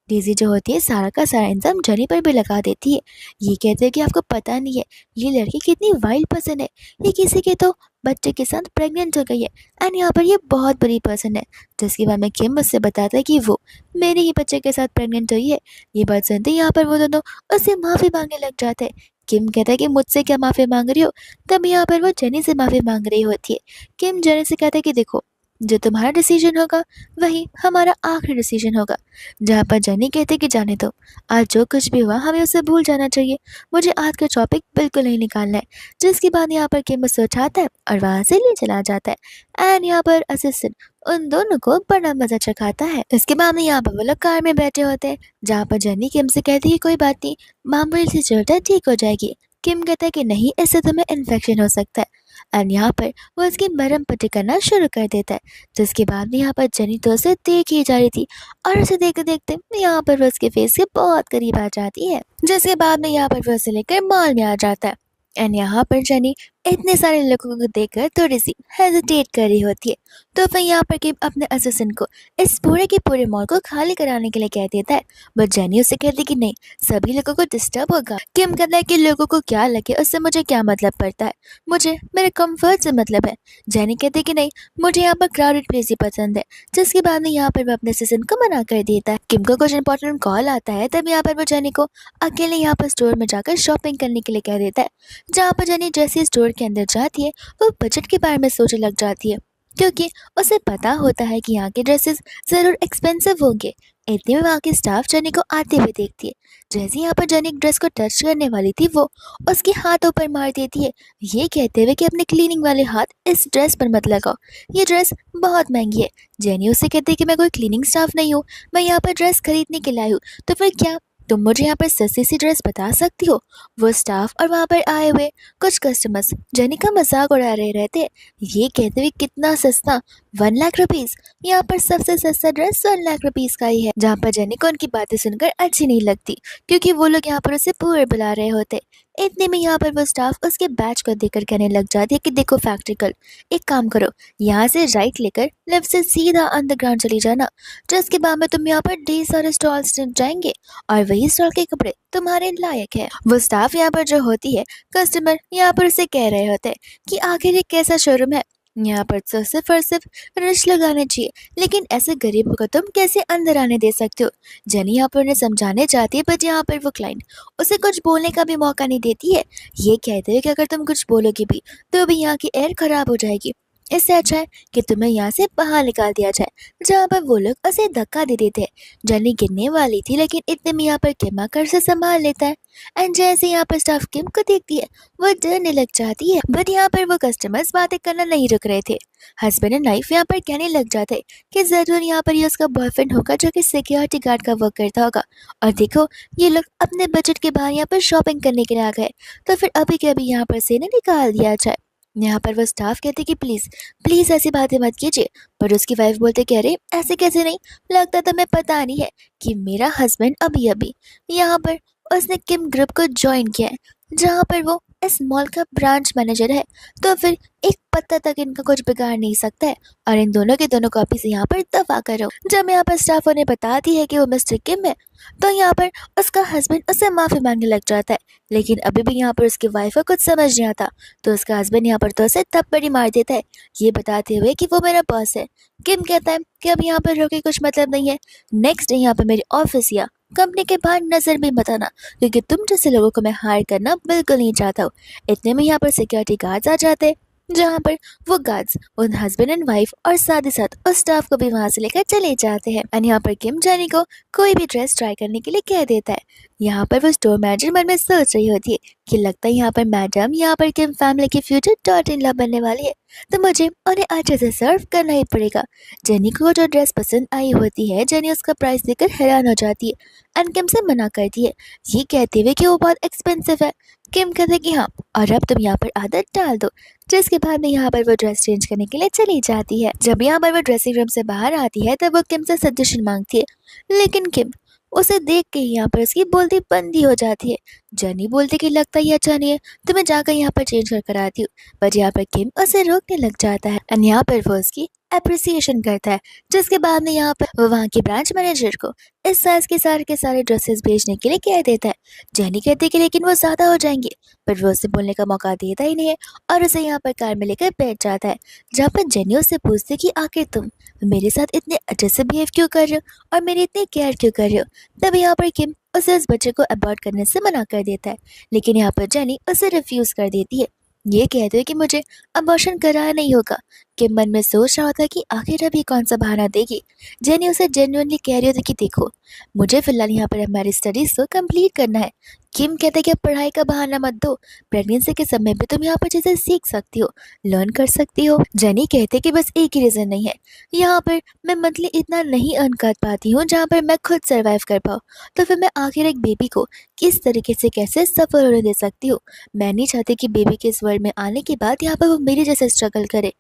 Speaker 1: डेज़ी जो होती है सारा का सारा इंजाम जनी पर भी लगा देती है। ये कहते हैं कि आपको पता नहीं है ये लड़की कितनी वाइल्ड पर्सन है, ये किसी के तो बच्चे के साथ प्रेग्नेंट हो गई है एंड यहाँ पर ये बहुत बुरी पर्सन है। जिसके बाद में किम उससे बताता है कि वो मेरे ही बच्चे के साथ प्रेग्नेंट हुई है। ये बात सुनते ही यहाँ पर वो दोनों उससे माफ़ी मांगने लग जाते हैं। किम कहता है कि मुझसे क्या माफ़ी मांग रही हो, तब यहाँ पर वो जेनी से माफ़ी मांग रही होती है। किम जेनी से कहता है कि देखो जो तुम्हारा डिसीजन होगा वही हमारा आखिरी डिसीजन होगा। जहाँ पर जेनी कहते कि जाने दो, आज जो कुछ भी हुआ हमें उसे भूल जाना चाहिए, मुझे आज का टॉपिक बिल्कुल नहीं निकालना है। जिसके बाद यहाँ पर किम उसे उठाता है और वहाँ से ले चला जाता है। एंड यहाँ पर असिस्टेंट उन दोनों को बड़ा मजा चखाता है। इसके बाद में यहाँ पर वो लोग कार में बैठे होते हैं जहाँ पर जेनी किम से कहती है कोई बात नहीं, मामूली सी चोट है, ठीक हो जाएगी। किम कहता है कि नहीं, इससे तुम्हें इन्फेक्शन हो सकता है। एंड यहाँ पर वो उसकी मरहम पट्टी करना शुरू कर देता है। जिसके बाद में यहाँ पर जेनी तो उसे देख ही जा रही थी और उसे देखते देखते यहाँ पर वो उसके फेस के बहुत करीब आ जाती है। जिसके बाद में यहाँ पर वो उसे लेकर मॉल में आ जाता है। एंड यहाँ पर जेनी इतने सारे लोगों को देखकर थोड़ी सी हेजिटेट कर रही होती है। तो फिर यहाँ पर किम अपने असिस्टेंट को इस पूरे के पूरे मॉल को खाली कराने के लिए कह देता है। बट जेनी उसे कहती कि नहीं, सभी लोगों को डिस्टर्ब होगा। किम कहता है कि लोगों को क्या लगे उससे मुझे क्या मतलब पड़ता है, मुझे मेरे कंफर्ट से मतलब है। जेनी कहती है कि नहीं, मुझे यहाँ पर क्राउडेड प्लेस ही पसंद है। जिसके बाद में यहाँ पर वो अपने असिस्टेंट को मना कर देता है। किम को कुछ इंपॉर्टेंट कॉल आता है तब यहाँ पर वो जेनी को अकेले यहाँ पर स्टोर में जाकर शॉपिंग करने के लिए कह देता है। जहाँ पर जेनी जैसे स्टोर के अंदर जाती है वो बजट के बारे में सोचने लग जाती है क्योंकि उसे पता होता है कि यहाँ के ड्रेसेस ज़रूर एक्सपेंसिव होंगे। इतने में वहाँ की स्टाफ जेनी को आते हुए देखती है। जैसे यहाँ पर जेनी एक ड्रेस को टच करने वाली थी वो उसके हाथों पर मार देती है, ये कहते हुए कि अपने क्लीनिंग वाले हाथ इस ड्रेस पर मत लगाओ, ये ड्रेस बहुत महंगी है। जेनी उसे कहती है कि मैं कोई क्लीनिंग स्टाफ नहीं हूँ, मैं यहाँ पर ड्रेस खरीदने के लिए आई हूँ, तो फिर क्या तुम मुझे यहाँ पर सस्ती सी ड्रेस बता सकती हो। वो स्टाफ और वहाँ पर आए हुए कुछ कस्टमर्स जेनी का मजाक उड़ा रहे रहते, ये कहते हुए कितना सस्ता, 1 लाख रुपीज, यहाँ पर सबसे सस्ता ड्रेस 1 लाख रुपीज का ही है। जहाँ पर जेनी को उनकी बातें सुनकर अच्छी नहीं लगती क्योंकि वो लोग यहाँ पर उसे पुअर बुला रहे होते। इतने में यहाँ पर वो स्टाफ उसके बैच को देखकर कहने लग जाती है कि देखो फैक्ट्री गर्ल, एक काम करो, यहाँ से राइट लेकर लेफ्ट से सीधा अंडरग्राउंड चली जाना। जिसके बाद में तुम यहाँ पर ढेर सारे स्टॉल्स जाएंगे और वही स्टॉल के कपड़े तुम्हारे लायक है। वो स्टाफ यहाँ पर जो होती है कस्टमर यहाँ पर उसे कह रहे होते हैं कि आखिर ये कैसा शोरूम है, यहाँ पर तो सिर्फ और सिर्फ रश लगाने चाहिए, लेकिन ऐसे गरीबों को तुम कैसे अंदर आने दे सकते हो। जेनी यहाँ पर उन्हें समझाने जाती है बट यहाँ पर वो क्लाइंट उसे कुछ बोलने का भी मौका नहीं देती है। ये कहते हैं कि अगर तुम कुछ बोलोगी भी तो भी यहाँ की एयर खराब हो जाएगी, इससे अच्छा है कि तुम्हें यहाँ से बाहर निकाल दिया जाए। जहाँ पर वो लोग उसे धक्का दे देते हैं। जेनी गिरने वाली थी लेकिन इतने में यहाँ पर किम आकर से संभाल लेता है। एंड जैसे यहाँ पर स्टाफ किम को देखती है वो डरने लग जाती है। बट यहाँ पर वो कस्टमर्स बातें करना नहीं रुक रहे थे। हस्बैंड एंड वाइफ यहाँ पर कहने लग जाते कि जरूर यहाँ पर ये उसका बॉयफ्रेंड होगा जो कि सिक्योरिटी गार्ड का वर्क करता होगा। और देखो ये लोग अपने बजट के बाहर यहाँ पर शॉपिंग करने के लिए आ गए, तो फिर अभी के अभी यहाँ पर से इन्हें निकाल दिया जाए। यहाँ पर वो स्टाफ कहते कि प्लीज़ प्लीज़ ऐसी बातें मत कीजिए। पर उसकी वाइफ बोलते कि अरे ऐसे कैसे नहीं, लगता तुम्हें पता नहीं है कि मेरा हस्बैंड अभी अभी यहाँ पर उसने किम ग्रुप को ज्वाइन किया है जहाँ पर वो इस मॉल का ब्रांच मैनेजर है, तो फिर एक पत्ता तक इनका कुछ बिगाड़ नहीं सकता है और इन दोनों के दोनों कॉपी से यहाँ पर दफा करो। जब यहाँ पर स्टाफ उन्हें बताती है कि वो मिस्टर किम है तो यहाँ पर उसका हस्बैंड उससे माफ़ी मांगने लग जाता है, लेकिन अभी भी यहाँ पर उसकी वाइफ को कुछ समझ नहीं आता। तो उसका हस्बैंड यहाँ पर तो उसे थप्पड़ी मार देता है, ये बताते हुए कि वो मेरा बॉस है। किम कहता है कि अब यहाँ पर रोके कुछ मतलब नहीं है, नेक्स्ट डे यहाँ पर मेरे ऑफिस या कंपनी के बाहर नजर भी मत आना क्योंकि तुम जैसे लोगों को मैं हायर करना बिल्कुल नहीं चाहता हूँ। इतने में यहाँ पर सिक्योरिटी गार्ड्स आ जाते। जहाँ पर वो गार्ड्स उन हस्बैंड एंड वाइफ और साथ ही साथ उस स्टाफ को भी वहां से लेकर चले जाते हैं। एंड यहाँ पर किम जेनी को कोई भी ड्रेस ट्राई करने के लिए कह देता है। यहाँ पर वो स्टोर मैनेजर मन में सोच रही होती है कि लगता है यहाँ पर मैडम यहाँ पर किम फैमिली की फ्यूचर डॉटर इन लॉ बनने वाली है, तो मुझे उन्हें अच्छे से सर्व करना ही पड़ेगा। जेनी को जो ड्रेस पसंद आई होती है, जेनी उसका प्राइस देखकर हैरान हो जाती है एंड किम से मना करती है, ये कहते हुए कि वो बहुत एक्सपेंसिव है। किम कहते कि हाँ, और अब तुम यहाँ पर आदत डाल दो। जिसके बाद में यहाँ पर वो ड्रेस चेंज करने के लिए चली जाती है। जब यहाँ पर वो ड्रेसिंग रूम से बाहर आती है तब वो किम से सजेशन मांगती है, लेकिन किम उसे देख के ही यहाँ पर उसकी बोलती बंद ही हो जाती है। जनी बोलती कि लगता ही अच्छा नहीं है, तो मैं जाकर यहाँ पर चेंज कर आती हूँ। पर यहाँ पर किम उसे रोकने लग जाता है एंड यहाँ पर वो उसकी अप्रिसिएशन करता है। जिसके बाद में यहाँ पर वो वहाँ के ब्रांच मैनेजर को इस साइज के सारे ड्रेसेस भेजने के लिए कह देता है। जेनी कहती है कि लेकिन वो ज्यादा हो जाएंगे, पर वो उसे बोलने का मौका देता ही नहीं है और उसे यहाँ पर कार में लेकर बैठ जाता है। जहाँ पर जेनी उससे पूछती कि आखिर तुम मेरे साथ इतने अच्छे से बिहेव क्यों कर रहे हो और मेरी इतनी केयर क्यों कर रहे हो। तब यहाँ पर किम उसे उस बच्चे को अबॉर्ट करने से मना कर देता है, लेकिन यहाँ पर जेनी उसे रिफ्यूज कर देती है, ये कहते हुए कि मुझे अबॉर्शन कराया नहीं होगा। किम मन में सोच रहा था कि आखिर अभी कौन सा बहाना देगी। जेनी उसे जेन्युइनली कह रही होती कि देखो, मुझे फिलहाल यहाँ पर हमारी स्टडीज तो कंप्लीट करना है। किम कहता है कि अब पढ़ाई का बहाना मत दो, प्रेगनेंसी के समय पे तुम यहाँ पर चीजें सीख सकती हो, लर्न कर सकती हो। जेनी कहते कि बस एक ही रीजन नहीं है, यहाँ पर मैं मंथली इतना नहीं अर्न कर पाती हूँ जहाँ पर मैं खुद सर्वाइव कर पाऊँ, तो फिर मैं आखिर एक बेबी को किस तरीके से कैसे सफर होने दे सकती हूँ। मैं नहीं चाहती कि बेबी के इस वर्ल्ड में आने के बाद यहाँ पर वो मेरे जैसे स्ट्रगल करे।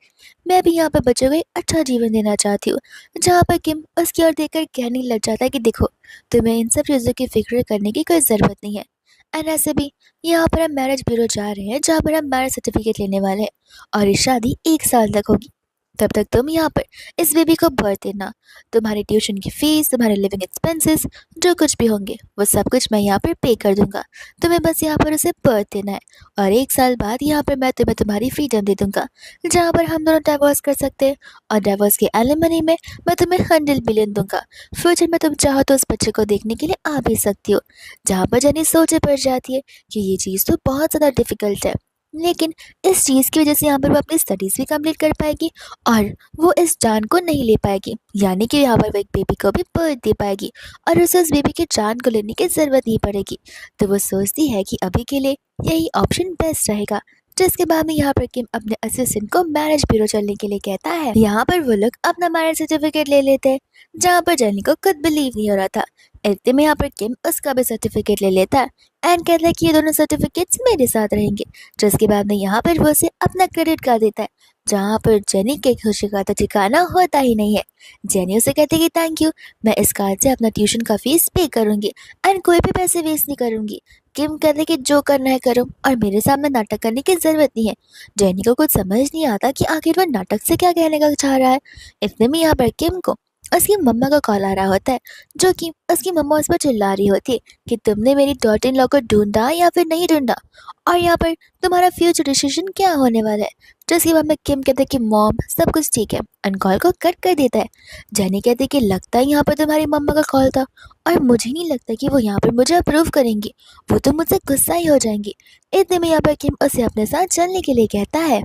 Speaker 1: मैं भी यहाँ पर बच्चों को एक अच्छा जीवन देना चाहती हूँ। जहाँ पर किम उसकी ओर देखकर कहने लग जाता है कि देखो, तुम्हें इन सब चीज़ों की फिक्र करने की कोई ज़रूरत नहीं है। एंड ऐसे भी यहाँ पर हम मैरिज ब्यूरो जा रहे हैं जहाँ पर हम मैरिज सर्टिफिकेट लेने वाले हैं और ये शादी 1 साल तक होगी। तब तक तुम यहाँ पर इस बेबी को बर्थ देना, तुम्हारी ट्यूशन की फीस, तुम्हारे लिविंग एक्सपेंसेस जो कुछ भी होंगे वो सब कुछ मैं यहाँ पर पे कर दूंगा। तुम्हें बस यहाँ पर उसे बर्थ देना है और 1 साल बाद यहाँ पर मैं तुम्हें तुम्हारी फ्रीडम दे दूंगा, जहाँ पर हम दोनों डाइवोर्स कर सकते हैं और डाइवोर्स के एलिमनी में मैं तुम्हें 100 बिलियन दूंगा। फ्यूचर में तुम चाहो तो उस बच्चे को देखने के लिए आ भी सकती हो। जहाँ पर जनी सोचे पड़ जाती है कि ये चीज़ तो बहुत ज़्यादा डिफिकल्ट है, लेकिन इस चीज़ की वजह से यहाँ पर वो अपनी स्टडीज़ भी कंप्लीट कर पाएगी और वो इस जान को नहीं ले पाएगी, यानी कि यहाँ पर वो एक बेबी को भी बर्थ दे पाएगी और उसे उस बेबी की जान को लेने की ज़रूरत नहीं पड़ेगी। तो वो सोचती है कि अभी के लिए यही ऑप्शन बेस्ट रहेगा। जिसके बाद में यहाँ पर किम अपने असिस्टेंट को मैरिज ब्यूरो चलने के लिए कहता है। यहाँ पर वो लोग अपना मैरिज सर्टिफिकेट ले लेते हैं, जहाँ पर जेनी को खुद बिलीव नहीं हो रहा था। इतने में यहाँ पर किम उसका भी सर्टिफिकेट ले लेता है एंड कहता है कि ये दोनों सर्टिफिकेट्स मेरे साथ रहेंगे। जिसके बाद में यहाँ पर वो उसे अपना क्रेडिट कार्ड देता है, जहाँ पर जेनी के खुशी का तो ठिकाना होता ही नहीं है। जेनी उसे कहती है कि थैंक यू, मैं इस कार्ड से अपना ट्यूशन का फीस पे करूंगी एंड कोई भी पैसे वेस्ट नहीं करूंगी। किम कहते कि जो करना है करो और मेरे सामने नाटक करने की जरूरत नहीं है। जेनी को कुछ समझ नहीं आता कि आखिर वह नाटक से क्या कहने का चाह रहा है। इतने में यहाँ पर किम को उसकी मम्मा का कॉल आ रहा होता है, जो कि उसकी मम्मा उस पर चिल्ला रही होती है कि तुमने मेरी डॉटर इन लॉ को ढूंढा या फिर नहीं ढूंढा और यहाँ पर तुम्हारा फ्यूचर डिसीजन क्या होने वाला है। जिसके बाद में किम कहते कि मॉम सब कुछ ठीक है एंड कॉल को कट कर देता है। जेनी कहते कि लगता है यहाँ पर तुम्हारी मम्मा का कॉल था और मुझे नहीं लगता कि वो यहाँ पर मुझे अप्रूव करेंगी, वो तो मुझसे गुस्सा ही हो जाएंगी। इतने में यहाँ पर किम उसे अपने साथ चलने के लिए कहता है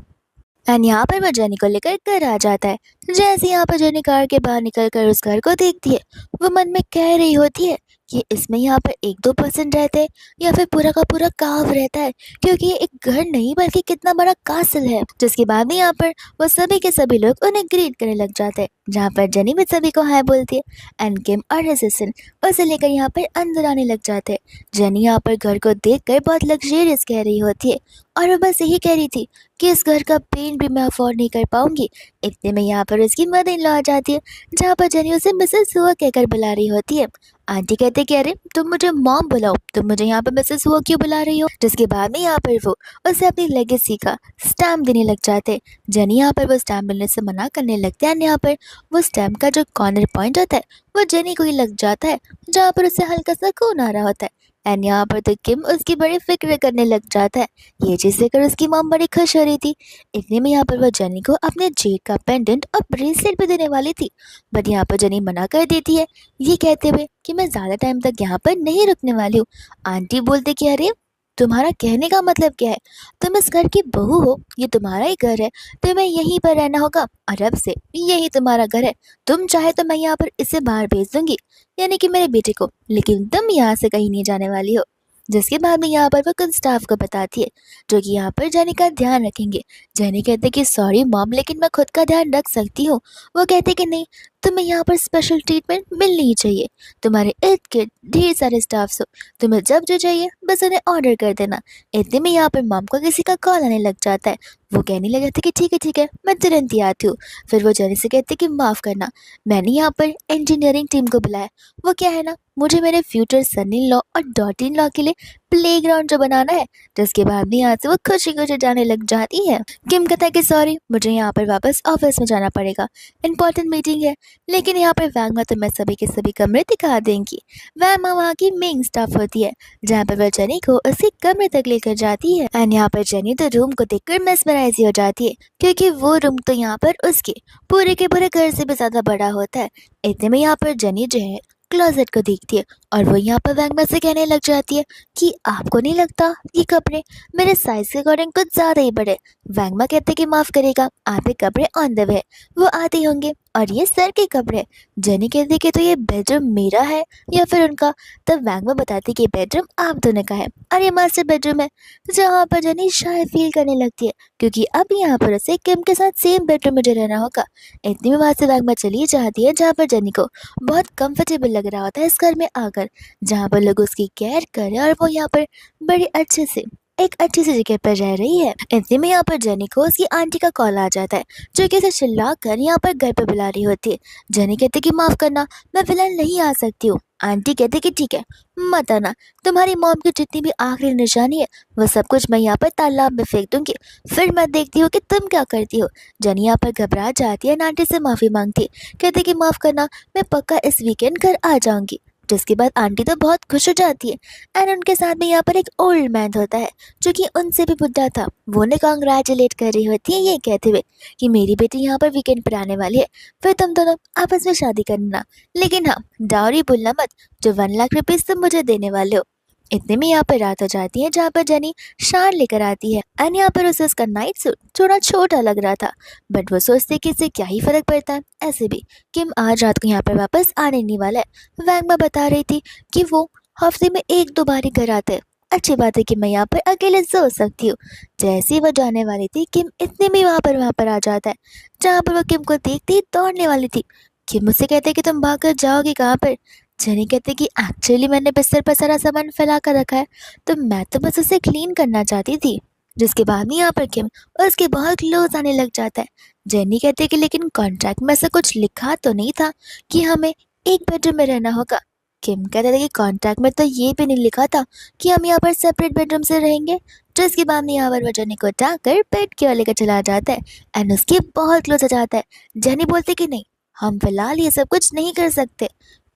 Speaker 1: एंड यहाँ पर वो जेनी को लेकर घर आ जाता है। जैसे यहाँ पर जेनी कार के बाहर निकल कर उस घर को देखती है, वो मन में कह रही होती है कि इसमें यहाँ पर 1-2% रहते हैं या फिर पूरा का पूरा काव रहता है, क्योंकि ये एक घर नहीं बल्कि कितना बड़ा कासल है। जिसके बाद में यहाँ पर वो सभी के सभी लोग उन्हें ग्रीट करने लग जाते हैं, जहाँ पर जेनी भी सभी को हाय बोलती है एंड किम और असिस्टेंट उसे लेकर यहाँ पर अंदर आने लग जाते हैं। जेनी यहाँ पर घर को देख कर बहुत लग्जरियस कह रही होती है और वो बस यही कह रही थी कि इस घर का पेंट भी मैं अफोर्ड नहीं कर पाऊंगी। इतने में यहाँ पर उसकी मदर इन लॉ आ जाती है, जहाँ पर जेनी उसे मिसेस हुआ कहकर बुला रही होती है। आंटी कहते कि अरे तुम मुझे मॉम बुलाओ, तुम मुझे यहाँ पर मिसेस हुआ क्यों बुला रही हो। जिसके बाद में यहाँ पर वो उसे अपनी लेगेसी का स्टैम्प देने लग जाते। जेनी यहाँ पर वो स्टैम्प मिलने से मना करने लगते हैं। यहाँ पर वो स्टैम्प का जो कॉर्नर पॉइंट होता है वो जेनी को ही लग जाता है, जहाँ पर उसे हल्का सा खून आ रहा होता है एंड यहाँ पर तो किम उसकी बड़ी फिक्र करने लग जाता है। ये चीज़ देखकर उसकी मॉम बड़ी खुश हो रही थी। इतने में यहाँ पर वह जेनी को अपने जेड का पेंडेंट और ब्रेसलेट भी देने वाली थी, बट यहाँ पर जेनी मना कर देती है, ये कहते हुए कि मैं ज़्यादा टाइम तक यहाँ पर नहीं रुकने वाली हूँ। आंटी बोलते कि अरे तुम्हारा कहने का मतलब क्या है? तुम इस घर की बहू हो, ये तुम्हारा ही घर है, तुम्हें यहीं पर रहना होगा और अब से यही तुम्हारा घर है। तुम चाहे तो मैं यहाँ पर इसे बाहर भेज दूंगी, यानी कि मेरे बेटे को, लेकिन तुम यहाँ से कहीं नहीं जाने वाली हो। जिसके बाद में यहाँ पर वो कुछ स्टाफ को बताती है, जो कि यहाँ पर जेनी का ध्यान रखेंगे। जेनी कहते कि सॉरी मॉम, लेकिन मैं खुद का ध्यान रख सकती हूँ। वो कहते कि नहीं, तुम्हें यहाँ पर स्पेशल ट्रीटमेंट मिलनी ही चाहिए। तुम्हारे इर्द गिर्द ढेर सारे स्टाफ्स हो, तुम्हें जब जो चाहिए बस उन्हें ऑर्डर कर देना। इतने में यहाँ पर मॉम को किसी का कॉल आने लग जाता है। वो कहने लगे थे कि ठीक है, मैं तुरंत ही आती हूँ। फिर वो जेनी से कहते कि माफ़ करना, मैंने यहाँ पर इंजीनियरिंग टीम को बुलाया। वो क्या है ना, मुझे मेरे फ्यूचर सन इन लॉ और डॉटर इन लॉ के लिए प्लेग्राउंड जो बनाना है। जिसके बाद में यहाँ से वो खुशी खुशी जाने लग जाती है। किम कहता है कि सॉरी, मुझे यहाँ पर वापस ऑफिस में जाना पड़ेगा, इंपॉर्टेंट मीटिंग है। लेकिन यहाँ पर वैंगमा तुम्हें सभी के सभी कमरे दिखा देंगी। वैंगमा वहाँ की मेन स्टाफ होती है, जहाँ पर वह जेनी को उसके कमरे तक लेकर जाती है। एंड यहाँ पर जेनी तो रूम को देखकर मेस्मराइज हो जाती है, क्योंकि वो रूम तो यहाँ पर उसके पूरे के पूरे घर से भी ज्यादा बड़ा होता है। इतने में यहाँ पर जेनी जो है क्लोजेट को देखती है, और वो यहाँ पर वैंगमा से कहने लग जाती है कि आपको नहीं लगता ये कपड़े मेरे साइज के अकॉर्डिंग कुछ ज्यादा ही बड़े? वैंगमा कहते कि माफ करेगा, आपके कपड़े ऑन द वे, वो आते होंगे, और ये सर के कपड़े। जेनी कहती कि तो ये बेडरूम मेरा है या फिर उनका? तब वैंगमा बताती कि बेडरूम आप दोनों का है और ये मास्टर बेडरूम है। जहाँ पर जेनी शायद फील करने लगती है, क्योंकि अब यहाँ पर उसे किम के साथ सेम बेडरूम में जो रहना होगा। इतनी में वहाँ से वैंगमा चली जाती है, जहाँ पर जेनी को बहुत कंफर्टेबल लग रहा होता है इस घर में आकर, जहाँ पर लोग उसकी केयर करें और वो यहाँ पर बड़े अच्छे से एक अच्छी सी जगह पर रह रही है। इतने में यहाँ पर जेनी को उसकी आंटी का कॉल आ जाता है, जो कि उसे चिल्ला कर यहाँ पर घर पर बुला रही होती है। जेनी कहती कि माफ करना, मैं फिलहाल नहीं आ सकती हूँ। आंटी कहते कि ठीक है, मत आना, तुम्हारी मॉम की जितनी भी आखिरी निशानी है वो सब कुछ मैं यहाँ पर तालाब में फेंक दूंगी, फिर मैं देखती हूँ कि तुम क्या करती हो। जेनी यहाँ पर घबरा जाती है, आंटी से माफी मांगती है, कहते कि माफ करना, मैं पक्का इस वीकेंड घर आ जाऊंगी। जिसके बाद आंटी तो बहुत खुश हो जाती है। एंड उनके साथ में यहाँ पर एक ओल्ड मैन होता है, जो कि उनसे भी बुढ़ा था। वो उन्हें कॉन्ग्रेचुलेट कर रही होती है, ये कहते हुए कि मेरी बेटी यहाँ पर वीकेंड पर आने वाली है, फिर तुम दोनों आपस में शादी करना, लेकिन हाँ डाउरी भूलना मत, जो 1 लाख रुपीज तुम मुझे देने वाले हो। इतने में यहाँ पर रात हो जाती है, जहाँ पर जेनी शार लेकर आती है। एंड यहाँ पर उसे उसका नाइट सूट थोड़ा छोटा लग रहा था, बट वो सोचते कि इससे क्या ही फर्क पड़ता है, ऐसे भी किम आज रात को यहाँ पर वापस आने नहीं वाला है। वैंगमा बता रही थी कि वो हफ्ते में 1-2 बार ही घर आते हैं, अच्छी बात है कि मैं यहाँ पर अकेले सो सकती हूँ। जैसे ही वो जाने वाली थी, किम इतने में वहाँ पर आ जाता है, जहाँ पर वो किम को देखती ही दौड़ने वाली थी। किम मुझसे कहते कि तुम भाग कर जाओगी कहाँ पर? जेनी कहते कि एक्चुअली मैंने बिस्तर पर सारा सामान फैला कर रखा है, तो मैं तो बस उसे क्लीन करना चाहती थी। जिसके बाद में यहाँ पर किम उसके बहुत क्लोज आने लग जाता है। जेनी कहते कि लेकिन कॉन्ट्रैक्ट में ऐसा कुछ लिखा तो नहीं था कि हमें एक बेडरूम में रहना होगा। किम कहते थे कि कॉन्ट्रैक्ट में तो ये भी नहीं लिखा था कि हम यहाँ पर सेपरेट बेडरूम से रहेंगे। जिसके बाद में यहाँ पर वो जेनी को उठाकर बेड की ओर लेकर चला जाता है, एंड उसके बहुत क्लोज हो जाता है। जेनी बोलते कि नहीं, हम फिलहाल ये सब कुछ नहीं कर सकते।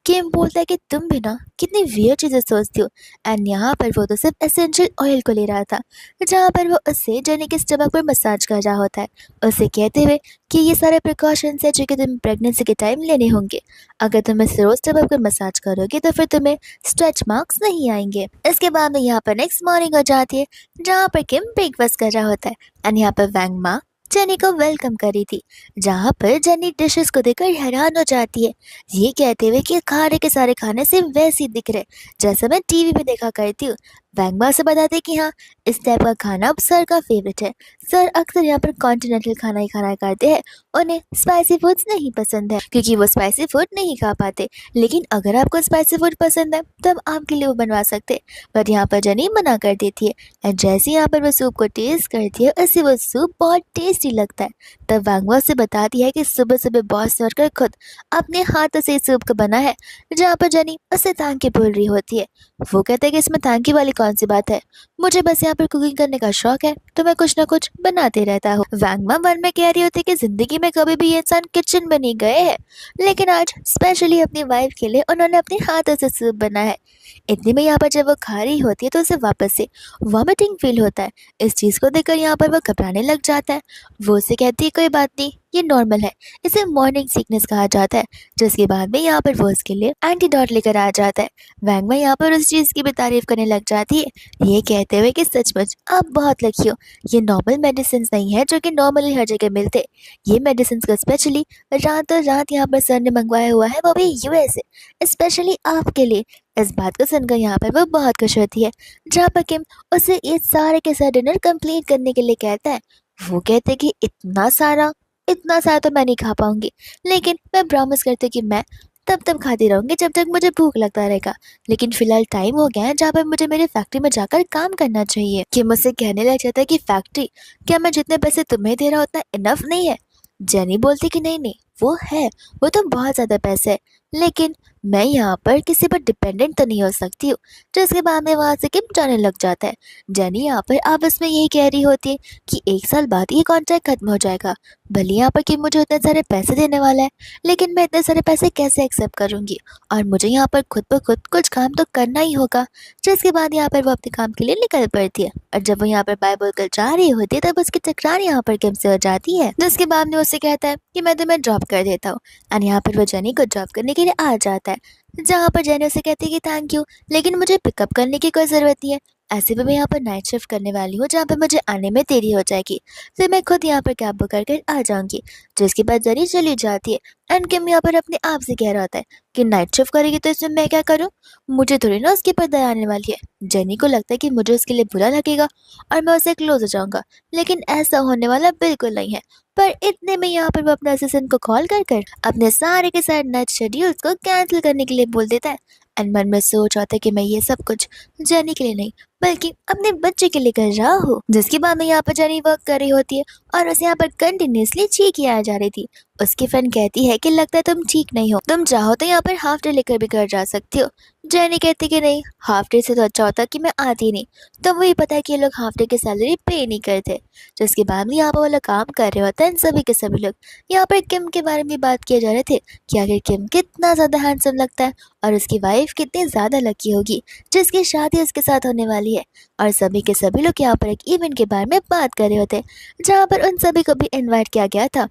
Speaker 1: किम बोलता है कि तुम भी ना कितनी वियर्ड चीजें सोचती हो। एंड यहाँ पर वो तो सिर्फ एसेंशियल ऑयल को ले रहा था, जहाँ पर वो उससे जेनी के स्टमक पर मसाज कर रहा होता है, उसे कहते हुए कि ये सारे प्रिकॉशंस है जो कि तुम प्रेगनेंसी के टाइम लेने होंगे। अगर तुम इस रोज स्टमक पर मसाज करोगे तो फिर तुम्हें स्ट्रेच मार्क्स नहीं आएंगे। इसके बाद में यहाँ पर नेक्स्ट मॉर्निंग हो जाती है, जहाँ पर किम ब्रेकफास्ट कर रहा होता है, एंड यहाँ पर वैंगमा जेनी को वेलकम करी थी, जहाँ पर जेनी डिशेस को देखकर हैरान हो जाती है, ये कहते हुए कि खाने के सारे खाने से वैसे ही दिख रहे जैसा मैं टीवी पे देखा करती हूँ। वैंगमा से बताते कि हाँ, इस टाइप का खाना अब सर का फेवरेट है। सर अक्सर यहाँ पर कॉन्टिनेंटल खाना ही खाना करते हैं, उन्हें स्पाइसी फूड्स नहीं पसंद है, क्योंकि वो स्पाइसी फूड नहीं खा पाते। लेकिन अगर आपको स्पाइसी फूड पसंद है तो हम आपके लिए वो बनवा सकते हैं, बट यहाँ पर जेनी मना कर देती है। एंड जैसे यहाँ पर वो सूप को टेस्ट करती है, उससे वो सूप बहुत टेस्टी लगता है। तब वैंगमा से बताती है कि सुबह सुबह बॉस वर्कर खुद अपने हाथों से इस सूप को बना है, जहाँ पर जेनी उससे थैंक यू बोल रही होती है। वो कहते हैं कि इसमें थैंक यू वाली कौन सी बात है, मुझे बस यहाँ पर कुकिंग करने का शौक है, तो मैं कुछ ना कुछ बनाते रहता हूँ। वैंगमा मन में कह रही होती है कि जिंदगी में कभी भी ये इंसान किचन में नहीं गए हैं, लेकिन आज स्पेशली अपनी वाइफ के लिए उन्होंने अपने हाथों से सूप बना है। इतने में यहाँ पर जब वो खा रही होती है तो उसे वापस से वॉमिटिंग फील होता है। इस चीज़ को देखकर यहाँ पर वो घबराने लग जाता है। वो उसे कहती है कोई बात नहीं, ये नॉर्मल है, इसे मॉर्निंग सिकनेस कहा जाता है। जिसके बाद में यहाँ पर वो उसके लिए एंटीडोट लेकर आ जाता है। वैंग में यहाँ पर उस चीज़ की भी तारीफ करने लग जाती है, ये कहते हुए कि सचमुच आप बहुत लकी हो, ये नॉर्मल मेडिसिन नहीं है जो कि नॉर्मली हर जगह मिलते। ये मेडिसिन का स्पेशली रातों रात यहाँ पर सर ने मंगवाया हुआ है, वो भी यूएस से, स्पेशली आपके लिए। इस बात को सुनकर यहाँ पर वो बहुत खुश होती है। जहाँ पर किम उसे ये सारे के सारे डिनर कंप्लीट करने के लिए कहता है। वो कहते कि इतना सारा तो मैं नहीं खा पाऊंगी, लेकिन मैं प्रॉमिस करती हूँ कि मैं तब तब खाती रहूंगी जब तक मुझे भूख लगता रहेगा। लेकिन फिलहाल टाइम हो गया है जहाँ पर मुझे मेरी फैक्ट्री में जाकर काम करना चाहिए। कि मुझसे कहने लग जाता है कि फैक्ट्री, क्या मैं जितने पैसे तुम्हें दे रहा उतना इनफ नहीं है? जेनी बोलती कि नहीं नहीं, वो है, वो तो बहुत ज़्यादा पैसे है, लेकिन मैं यहाँ पर किसी पर डिपेंडेंट तो नहीं हो सकती हूँ। जिसके बाद में वहाँ से किम जाने लग जाता है। जेनी यहाँ पर आपस में यही कह रही होती है कि 1 साल बाद ये कॉन्ट्रैक्ट खत्म हो जाएगा। भले यहाँ पर किम मुझे इतने सारे पैसे देने वाला है, लेकिन मैं इतने सारे पैसे कैसे एक्सेप्ट करूँगी? और मुझे यहाँ पर खुद ब खुद कुछ काम तो करना ही होगा। जिसके बाद यहाँ पर वो अपने काम के लिए निकल पड़ती है। और जब वो यहाँ पर बाय बोलकर जा रही होती है, तब उसकी तकरार यहाँ पर किम से हो जाती है। जिसके बाद में उससे कहता है कि मैं तुम्हें ड्रॉप कर देता हूँ। और यहाँ पर वो जेनी को ड्रॉप करने के लिए आ जाता है। जहाँ पर जेनी उसे कहती है कि थैंक यू, लेकिन मुझे पिकअप करने की कोई ज़रूरत नहीं है। ऐसे भी मैं यहाँ पर नाइट शिफ्ट करने वाली हूँ, जहाँ पर मुझे आने में देरी हो जाएगी, फिर मैं खुद यहाँ पर कैब बुक करके आ जाऊंगी। जिसके बाद जेनी चली जाती है। एंड किम यहाँ पर अपने आप से कह रहा होता है कि नाइट शिफ्ट करेगी तो इसमें मैं क्या करूँ? मुझे थोड़ी ना उसके ऊपर दया आने वाली है। जेनी को लगता है कि मुझे उसके लिए बुरा लगेगा और मैं उससे क्लोज हो जाऊंगा, लेकिन ऐसा होने वाला बिल्कुल नहीं है। पर इतने में यहाँ पर वो अपने असिस्टेंट को कॉल कर अपने सारे के सारे नाइट शेड्यूल्स को कैंसिल करने के लिए बोल देता है। एंड मन में सोच आता है कि मैं ये सब कुछ जेनी के लिए नहीं, बल्कि अपने बच्चे के लिए कर रहा हूँ। जिसके बाद में यहाँ पर जेनी वर्क कर रही होती है और उसे यहाँ पर कंटिन्यूसली चीख आ जा रही थी। उसकी फ्रेंड कहती है कि लगता है तुम ठीक नहीं हो, तुम चाहो तो यहाँ पर हाफ डे लेकर भी घर जा सकती हो। जेनी कहती कि नहीं, हाफ डे से तो अच्छा होता कि मैं आती नहीं। तो वही पता है कि ये लोग हाफ डे की सैलरी पे नहीं करते। जिसके बाद में यहाँ पर वो लोग काम कर रहे होते हैं। सभी के सभी लोग यहाँ पर किम के बारे में बात किए जा रहे थे कि आखिर किम कितना ज़्यादा हैंडसम लगता है और उसकी वाइफ कितनी ज़्यादा लकी होगी जिसकी शादी उसके साथ होने वाली है। और सभी के सभी लोग यहाँ पर एक इवेंट के बारे में बात कर रहे होते हैं, जहाँ पर उन सभी को भी इन्वाइट किया गया था।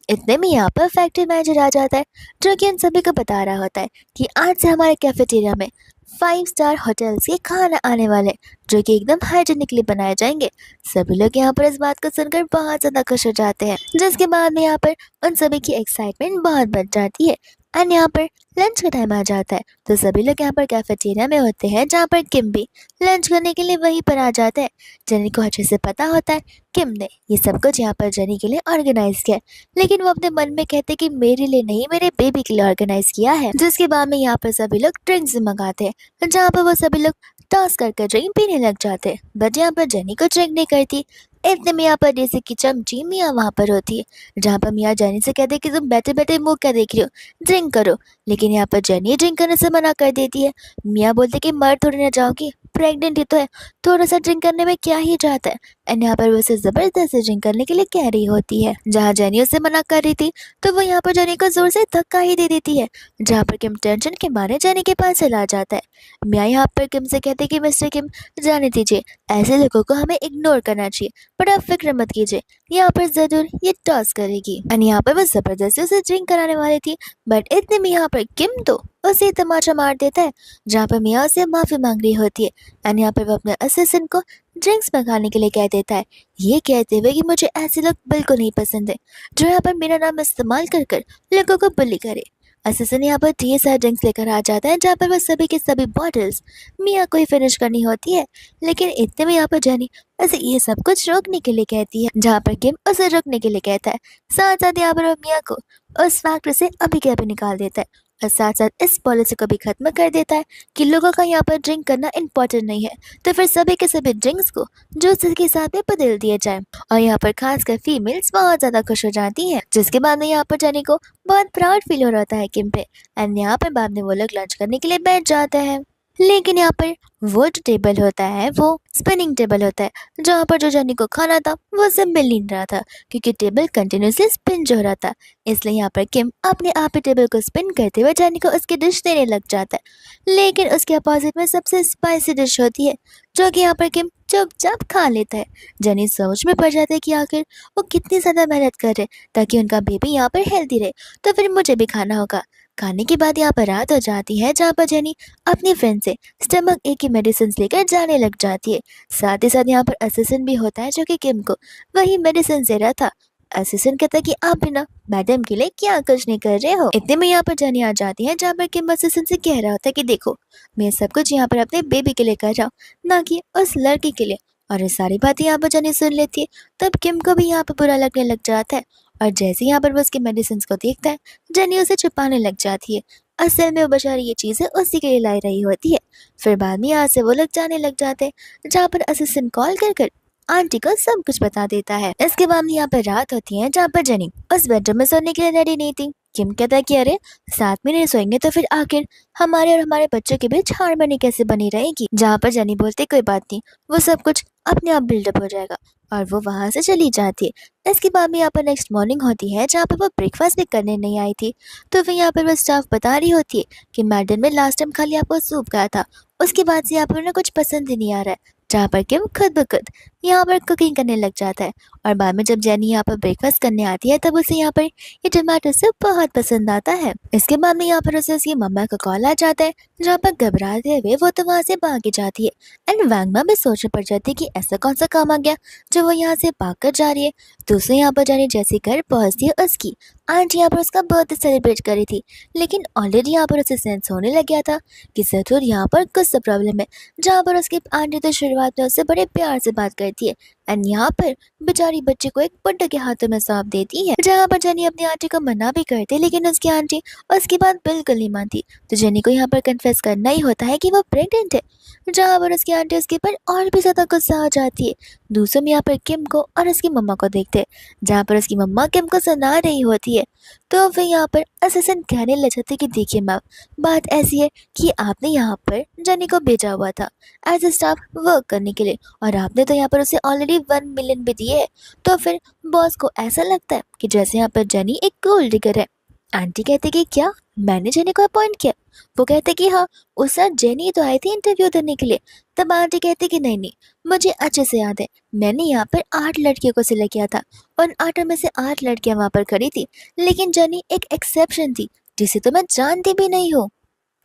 Speaker 1: इतने में यहाँ पर फैक्ट्री मैनेजर आ जाता है, जो कि उन सभी को बता रहा होता है कि आज से हमारे कैफेटेरिया में 5 स्टार होटल्स के खाना आने वाले, जो कि एकदम हाइजीनिकली बनाए जाएंगे। सभी लोग यहाँ पर इस बात को सुनकर बहुत ज़्यादा खुश हो जाते हैं। जिसके बाद में यहाँ पर उन सभी की एक्साइटमेंट बहुत बढ़ जाती है। एंड यहाँ पर लंच का टाइम आ जाता है, तो सभी लोग यहाँ पर कैफेटेरिया में होते हैं, जहाँ पर किम भी लंच करने के लिए वहीं पर आ जाता है। जेनी को अच्छे से पता होता है किम ने ये सब कुछ यहाँ पर जेनी के लिए ऑर्गेनाइज किया है, लेकिन वो अपने मन में कहते कि मेरे लिए नहीं, मेरे बेबी के लिए ऑर्गेनाइज किया है। जिसके बाद में यहाँ पर सभी लोग ड्रिंक्स मंगाते हैं, जहाँ पर वो सभी लोग टॉस करके ड्रिंक पीने लग जाते हैं। बट यहाँ पर जेनी को ड्रिंक नहीं करती। इतने में यहाँ पर जैसे कि चमची मियाँ वहाँ पर होती है, जहाँ पर मियाँ जेनी से कहते हैं कि तुम बैठे बैठे मुँह क्या देख रही हो, ड्रिंक करो। लेकिन यहाँ पर जेनी ड्रिंक करने से मना कर देती है। मियाँ बोलते कि मर थोड़ी ना जाओगी, प्रेग्नेंट ही तो है, थोड़ा सा ड्रिंक करने में क्या ही जाता है। एंड यहाँ पर वो उसे जबरदस्ती ड्रिंक करने के लिए कह रही होती है। जहाँ जेनी उसे मना कर रही थी, तो वो यहाँ पर जेनी को जोर से धक्का ही दे देती है, जहाँ पर किम टेंशन के मारे जेनी के पास चला जाता है। मियाँ यहाँ पर किम से कहते कि मिस्टर किम, जाने दीजिए, ऐसे लोगों को हमें इग्नोर करना चाहिए, पर आप फिक्र मत कीजिए, यहाँ पर जरूर ये टॉस करेगी। एंड यहाँ पर वो जबरदस्ती उसे ड्रिंक कराने वाली थी, बट इतने में यहाँ पर किम तो उसे तमाचा मार देता है, जहाँ पर मियाँ से माफी मांग रही होती है। एंड यहाँ पर वो अपने असिस्टेंट को ड्रिंक्स मंगाने के लिए कह देता है, ये कहते हुए कि मुझे ऐसे लोग बिल्कुल नहीं पसंद है, जो यहाँ पर मेरा नाम इस्तेमाल कर कर लोगों को बुली करे। असिस्टेंट यहाँ पर ढेर सारे ड्रिंक्स लेकर आ जाता है, जहाँ पर वह सभी के सभी बॉटल्स मियाँ को ही फिनिश करनी होती है। लेकिन इतने में यहाँ पर जेनी उसे ये सब कुछ रोकने के लिए कहती है, जहाँ पर किम उसे रोकने के लिए कहता है। साथ साथ यहाँ पर वो मियाँ को उस फैक्ट्री से अभी के अभी निकाल देता है, और साथ साथ इस पॉलिसी को भी खत्म कर देता है कि लोगों का यहाँ पर ड्रिंक करना इम्पोर्टेंट नहीं है, तो फिर सभी के सभी ड्रिंक्स को जूस के साथ में बदल दिया जाए। और यहाँ पर खासकर फीमेल्स बहुत ज़्यादा खुश हो जाती हैं। जिसके बाद में यहाँ पर जेनी को बहुत प्राउड फील हो रहा है किम पे। एंड यहाँ पर बाद में वो लोग लंच करने के लिए बैठ जाते हैं। लेकिन यहाँ पर वो जो टेबल होता है वो स्पिनिंग टेबल होता है, जहाँ पर जो जेनी को खाना था वो सब मिल नहीं रहा था, क्योंकि टेबल कंटिन्यूसली स्पिन जो हो रहा था। इसलिए यहाँ पर किम अपने आप ही टेबल को स्पिन करते हुए जेनी को उसकी डिश देने लग जाता है। लेकिन उसके अपोजिट में सबसे स्पाइसी डिश होती है, जो कि यहाँ पर किम चुपचाप खा लेता है। जेनी सोच में पड़ जाता है कि आखिर वो कितनी ज़्यादा मेहनत कर रहे ताकि उनका बेबी यहाँ पर हेल्दी रहे, तो फिर मुझे भी खाना होगा। खाने के बाद यहाँ पर रात हो जाती है, जहाँ पर जेनी अपनी फ्रेंड से स्टमक एक की मेडिसिन लेकर जाने लग जाती है। साथ ही साथ यहाँ पर असिस्टेंट भी होता है जो कि किम को वही मेडिसिन दे रहा था। असिस्टेंट कहता है कि आप भी ना मैडम के लिए क्या कुछ नहीं कर रहे हो। इतने में यहाँ पर जेनी आ जाती है, जहाँ पर किम असिस्टेंट से कह रहा होता है कि देखो, मैं सब कुछ यहाँ पर अपने बेबी के लिए कर रहा हूँ, ना कि उस लड़की के लिए। और ये सारी बातें यहाँ पर जेनी सुन लेती है। तब किम को भी यहाँ पर बुरा लगने लग जाता है, और जैसे यहाँ पर वो उसके मेडिसिन को देखता है, जेनी उसे छुपाने लग जाती है। असल में वो बेचारी ये चीज़ें उसी के लिए लाई रही होती है। फिर बाद में यहाँ से वो लोग जाने लग जाते हैं, जहाँ पर असिस्टेंट कॉल कर कर आंटी को सब कुछ बता देता है। इसके बाद में यहाँ पर रात होती है, जहाँ पर जेनी उस बेडरूम में सोने के लिए रेडी नहीं थी। किम कहता है कि अरे, साथ में नहीं सोएंगे तो फिर आखिर हमारे और हमारे बच्चों के बीच हार्मनी कैसे बनी रहेगी। जहाँ पर जेनी बोलती कोई बात नहीं, वो सब कुछ अपने आप बिल्डअप हो जाएगा, और वो वहां से चली जाती है। इसके बाद में यहाँ पर नेक्स्ट मॉर्निंग होती है, जहाँ पर वो ब्रेकफास्ट भी करने नहीं आई थी। तो फिर यहाँ पर वो स्टाफ बता रही होती है कि मैडम ने लास्ट टाइम खाली आपको सूप खाया था, उसके बाद से यहाँ पर उन्हें कुछ पसंद ही नहीं आ रहा है। जहाँ पर किम खुद ब खुद यहाँ पर कुकिंग करने लग जाता है। और बाद में जब जेनी यहाँ पर ब्रेकफास्ट करने आती है, तब उसे यहाँ पर ये टमाटो सूप बहुत पसंद आता है। इसके बाद में यहाँ पर उसे उसकी मम्मा का कॉल आ जाता है, जहाँ पर घबराते हुए वो तो वहाँ से भाग जाती है। एंड वैंगमा भी सोचने पड़ जाती है कि ऐसा कौन सा काम आ गया जो वो यहाँ से भाग कर जा रही है। दूसरे यहाँ पर जाने जैसे घर पहुँचती है, उसकी आंटी यहाँ पर उसका बर्थडे सेलिब्रेट करी थी, लेकिन ऑलरेडी यहाँ पर उसे सेंस होने लग गया था कि जरूर यहाँ पर कुछ तो प्रॉब्लम है। जहाँ पर उसकी आंटी तो शुरुआत में उससे बड़े प्यार से बात करती है, एंड यहाँ पर बेचारी बच्चे को एक बुड्ढे के हाथों में सौंप देती है। जहाँ पर जेनी अपनी आंटी को मना भी करती है, लेकिन उसकी आंटी उसकी बात बिल्कुल नहीं मानती। तो जेनी को यहाँ पर कन्फेस करना ही होता है कि वो प्रेग्नेंट है। जहाँ पर उसकी आंटी उसके ऊपर और भी ज्यादा गुस्सा हो जाती है। दूसरों में यहाँ पर किम को और उसकी मम्मा को देखते हैं, जहाँ पर उसकी मम्मा किम को सुना रही होती है। तो फिर यहाँ पर असिस्टेंट कहने लग जाते कि देखिए मैम, बात ऐसी है कि आपने यहाँ पर जेनी को भेजा हुआ था एज ए स्टाफ वर्क करने के लिए, और आपने तो यहाँ पर उसे ऑलरेडी 1 मिलियन भी दिए है। तो फिर बॉस को ऐसा लगता है कि जैसे यहाँ पर जेनी एक गोल्ड डिगर है। आंटी कहते कि क्या मैंने जेनी को अपॉइंट किया? वो कहते कि हाँ, उस रात जेनी तो आई थी इंटरव्यू देने के लिए। तब आंटी कहती कि नहीं नहीं, मुझे अच्छे से याद है, मैंने यहाँ पर 8 लड़कियों को सिलेक्ट किया था, और 8 में से 8 लड़कियां वहां पर खड़ी थी, लेकिन जेनी एक एक्सेप्शन थी जिसे तो मैं जानती भी नहीं हूँ।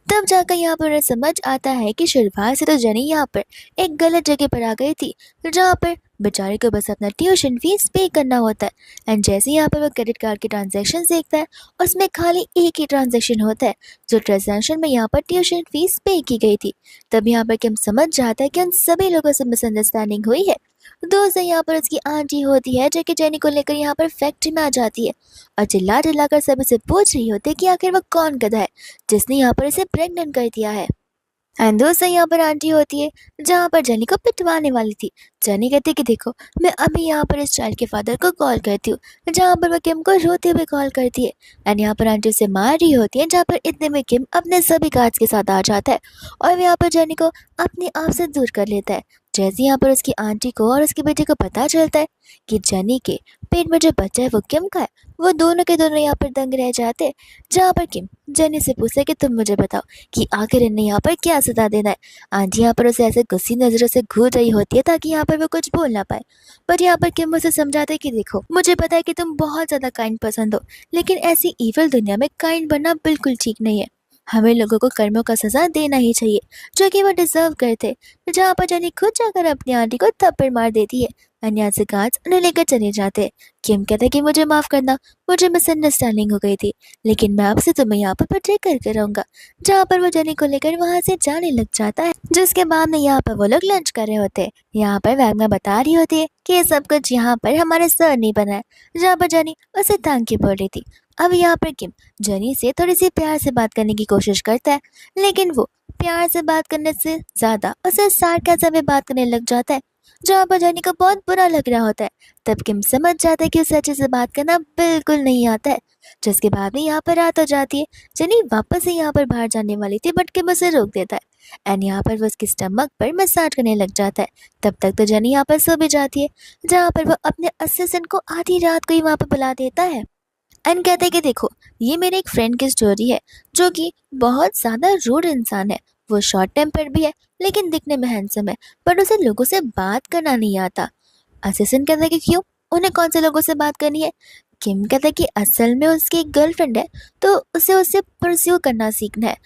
Speaker 1: तब जाकर यहाँ पर उन्हें समझ आता है कि शुरुआत से तो जेनी यहाँ पर एक गलत जगह पर आ गई थी, जहाँ पर बेचारे को बस अपना ट्यूशन फीस पे करना होता है। एंड जैसे यहाँ पर वो क्रेडिट कार्ड के ट्रांजैक्शन देखता है, उसमें खाली एक ही ट्रांजैक्शन होता है, जो ट्रांजैक्शन में यहाँ पर ट्यूशन फीस पे की गई थी। तब यहाँ पर किम समझ जाता है कि उन सभी लोगों से मिसअंडरस्टैंडिंग हुई है। दोस्त यहाँ पर उसकी आंटी होती है, जो कि जेनी को लेकर यहाँ पर फैक्ट्री में आ जाती है, और चिल्ला चिल्ला कर सभी से पूछ रही होती है कि आखिर वो कौन गधा है जिसने यहाँ पर इसे प्रेग्नेंट कर दिया है। एंड दोस्तों यहाँ पर आंटी होती है, जहाँ पर जेनी को पिटवाने वाली थी। जेनी कहती है कि देखो, मैं अभी यहाँ पर इस चाइल्ड के फादर को कॉल करती हूँ, जहाँ पर वो किम को रोते हुए कॉल करती है। एंड यहाँ पर आंटी उसे मार रही होती है, जहाँ पर इतने में किम अपने सभी गार्ड्स के साथ आ जाता है, और यहाँ पर जेनी को अपने आप से दूर कर लेता है। जैसे यहाँ पर उसकी आंटी को और उसके बेटे को पता चलता है कि जेनी के पेट में जो बच्चा है वो किम का है, वो दोनों के दोनों यहाँ पर दंग रह जाते हैं। जहाँ पर किम जेनी से पूछता है कि तुम मुझे बताओ कि आखिर इन्हें यहाँ पर क्या सजा देना है। आंटी यहाँ पर उसे ऐसे गुस्सी नजरों से घूर रही होती है ताकि यहाँ पर वो कुछ बोल ना पाए। पर यहाँ पर किम उसे समझाता है कि देखो, मुझे पता है कि तुम बहुत ज्यादा काइंड पसंद हो, लेकिन ऐसी इवल दुनिया में काइंड बनना बिल्कुल ठीक नहीं है। हमें लोगों को कर्मों का सजा देना ही चाहिए जो कि वो डिजर्व करते। जहाँ पर जेनी खुद जाकर अपनी आंटी को थप्पड़ मार देती है। अन्य से गार्ड्स उन्हें लेकर चले जाते हैं। किम कहता है कि मुझे माफ करना, मुझे मिसअंडरस्टैंडिंग हो गई थी, लेकिन मैं आपसे तुम्हें यहाँ पर प्रोटेक्ट करके रहूंगा। जहाँ पर वो जेनी को लेकर वहां से जाने लग जाता है। जिसके बाद में यहाँ पर वो लोग लंच कर रहे होते हैं। यहाँ पर वैगना बता रही होती है कि ये सब कुछ यहाँ पर हमारे सर नहीं बना है। जहाँ पर जेनी उसे थैंक यू बोल रही थी। अब यहाँ पर किम जेनी से थोड़ी सी प्यार से बात करने की कोशिश करता है, लेकिन वो प्यार से बात करने से ज्यादा उसे सार्केज़म में बात करने लग जाता है, जहाँ पर जेनी को बहुत बुरा लग रहा होता है। तब किम समझ जाता है कि उसे अच्छे से बात करना बिल्कुल नहीं आता है। जिसके बाद में यहाँ पर रात हो जाती है। जेनी वापस से यहाँ पर बाहर जाने वाली थी, बट किम उसे रोक देता है, एंड यहाँ पर वो उसकी स्टमक पर मसाज करने लग जाता है। तब तक तो जेनी यहाँ पर सो भी जाती है, जहाँ पर वो अपने असिस्टेंट को आधी रात को ही वहाँ पर बुला देता है। एंड कहते हैं कि देखो, ये मेरे एक फ्रेंड की स्टोरी है जो कि बहुत ज़्यादा रूड इंसान है, वो शॉर्ट टेम्पर्ड भी है लेकिन दिखने में हैंडसम है, पर उसे लोगों से बात करना नहीं आता। असिस्टेंट कहता है कि क्यों, उन्हें कौन से लोगों से बात करनी है। किम कहता है कि असल में उसकी एक गर्लफ्रेंड है, तो उसे उससे परस्यू करना सीखना है।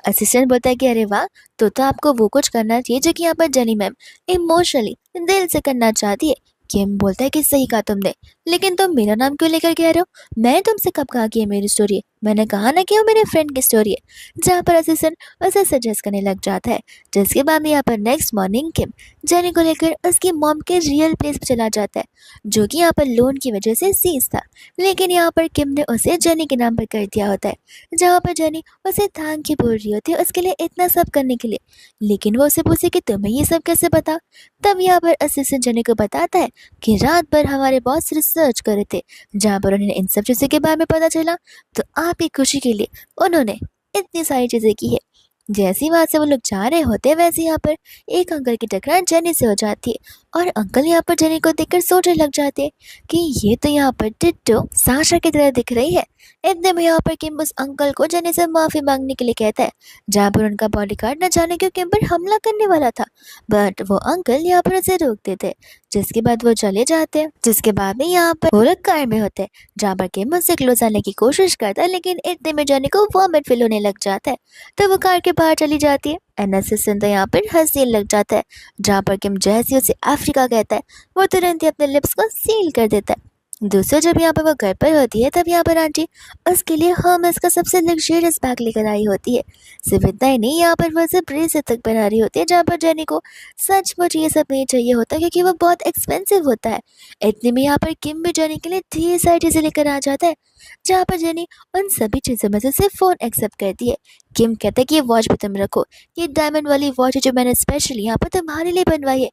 Speaker 1: असिस्टेंट बोलता है कि अरे वाह, तो आपको वो कुछ करना चाहिए जो कि यहाँ पर जेनी मैम इमोशनली दिल से करना चाहती है। किम बोलता है कि सही कहा तुमने, लेकिन तुम मेरा नाम क्यों लेकर कह रहे हो? मैंने तुमसे कब कहा कि ये मेरी स्टोरी है? मैंने कहा ना कि वो मेरे फ्रेंड की स्टोरी है। जहाँ पर असिस्टेंट उसे सजेस्ट करने लग जाता है, जिसके बाद में यहाँ पर नेक्स्ट मॉर्निंग किम जेनी को लेकर उसकी मॉम के रियल प्लेस पर चला जाता है, जो कि यहाँ पर लोन की वजह से सीज था। लेकिन यहाँ पर किम ने उसे जेनी के नाम पर कर दिया होता है, जहाँ पर जेनी उसे थैंक यू बोल रही होती है उसके लिए इतना सब करने के लिए। लेकिन वो उसे पूछे कि तुम्हें ये सब कैसे पता। तब यहाँ पर असिस्टेंट जेनी को बताता है कि रात भर हमारे बॉस रिसर्च कर रहे थे, जहाँ पर उन्हें इन सब चीज़ों के बारे में पता चला, तो आपकी खुशी के लिए उन्होंने इतनी सारी चीज़ें की है। जैसी वहां से वो लोग जा रहे होते वैसे यहाँ पर एक अंकल की टकरार जेनी से हो जाती है, और अंकल यहाँ पर जेनी को देखकर सोचने लग जाते हैं कि ये तो यहाँ पर डिट्टो साशा की तरह दिख रही है। इतने में यहाँ पर किम उस अंकल को जेनी से माफी मांगने के लिए कहता है, जहाँ पर उनका बॉडीगार्ड न जाने क्यों किम पर हमला करने वाला था, बट वो अंकल यहाँ पर उसे रोक देते हैं। जिसके बाद वो चले जाते हैं। जिसके बाद में यहाँ पर वो लोग कार में होते हैं, जहाँ पर किम उससे क्लोज आने की कोशिश करता है, लेकिन इतने में जेनी को वॉमिट फील होने लग जाता है, तो वो कार के बाहर चली जाती है। एंड असिस्टेंट तो यहाँ पर हंसने लग जाता है, जहाँ पर किम जैसे उसे अफ्रीका कहता है, वो तुरंत ही अपने लिप्स को सील कर देता है। दूसरा जब यहाँ पर वो घर पर होती है, तब यहाँ पर आंटी उसके लिए हर्मेस का सबसे लग्जरियस बैग लेकर आई होती है। सिर्फ इतना ही नहीं, यहाँ पर वो उसे ब्रेसलेट तक बना रही होती है, जहाँ पर जेनी को सचमुच ये सब नहीं चाहिए होता क्योंकि वो बहुत एक्सपेंसिव होता है। इतने में यहाँ पर किम भी जेनी के लिए ढेर सारी चीज़ें लेकर आ जाता है, जहाँ पर जेनी उन सभी चीज़ों में से फ़ोन एक्सेप्ट करती है। किम कहता है कि ये वॉच भी तुम रखो, ये डायमंड वाली वॉच है जो मैंने स्पेशली यहाँ पर तुम्हारे लिए बनवाई है।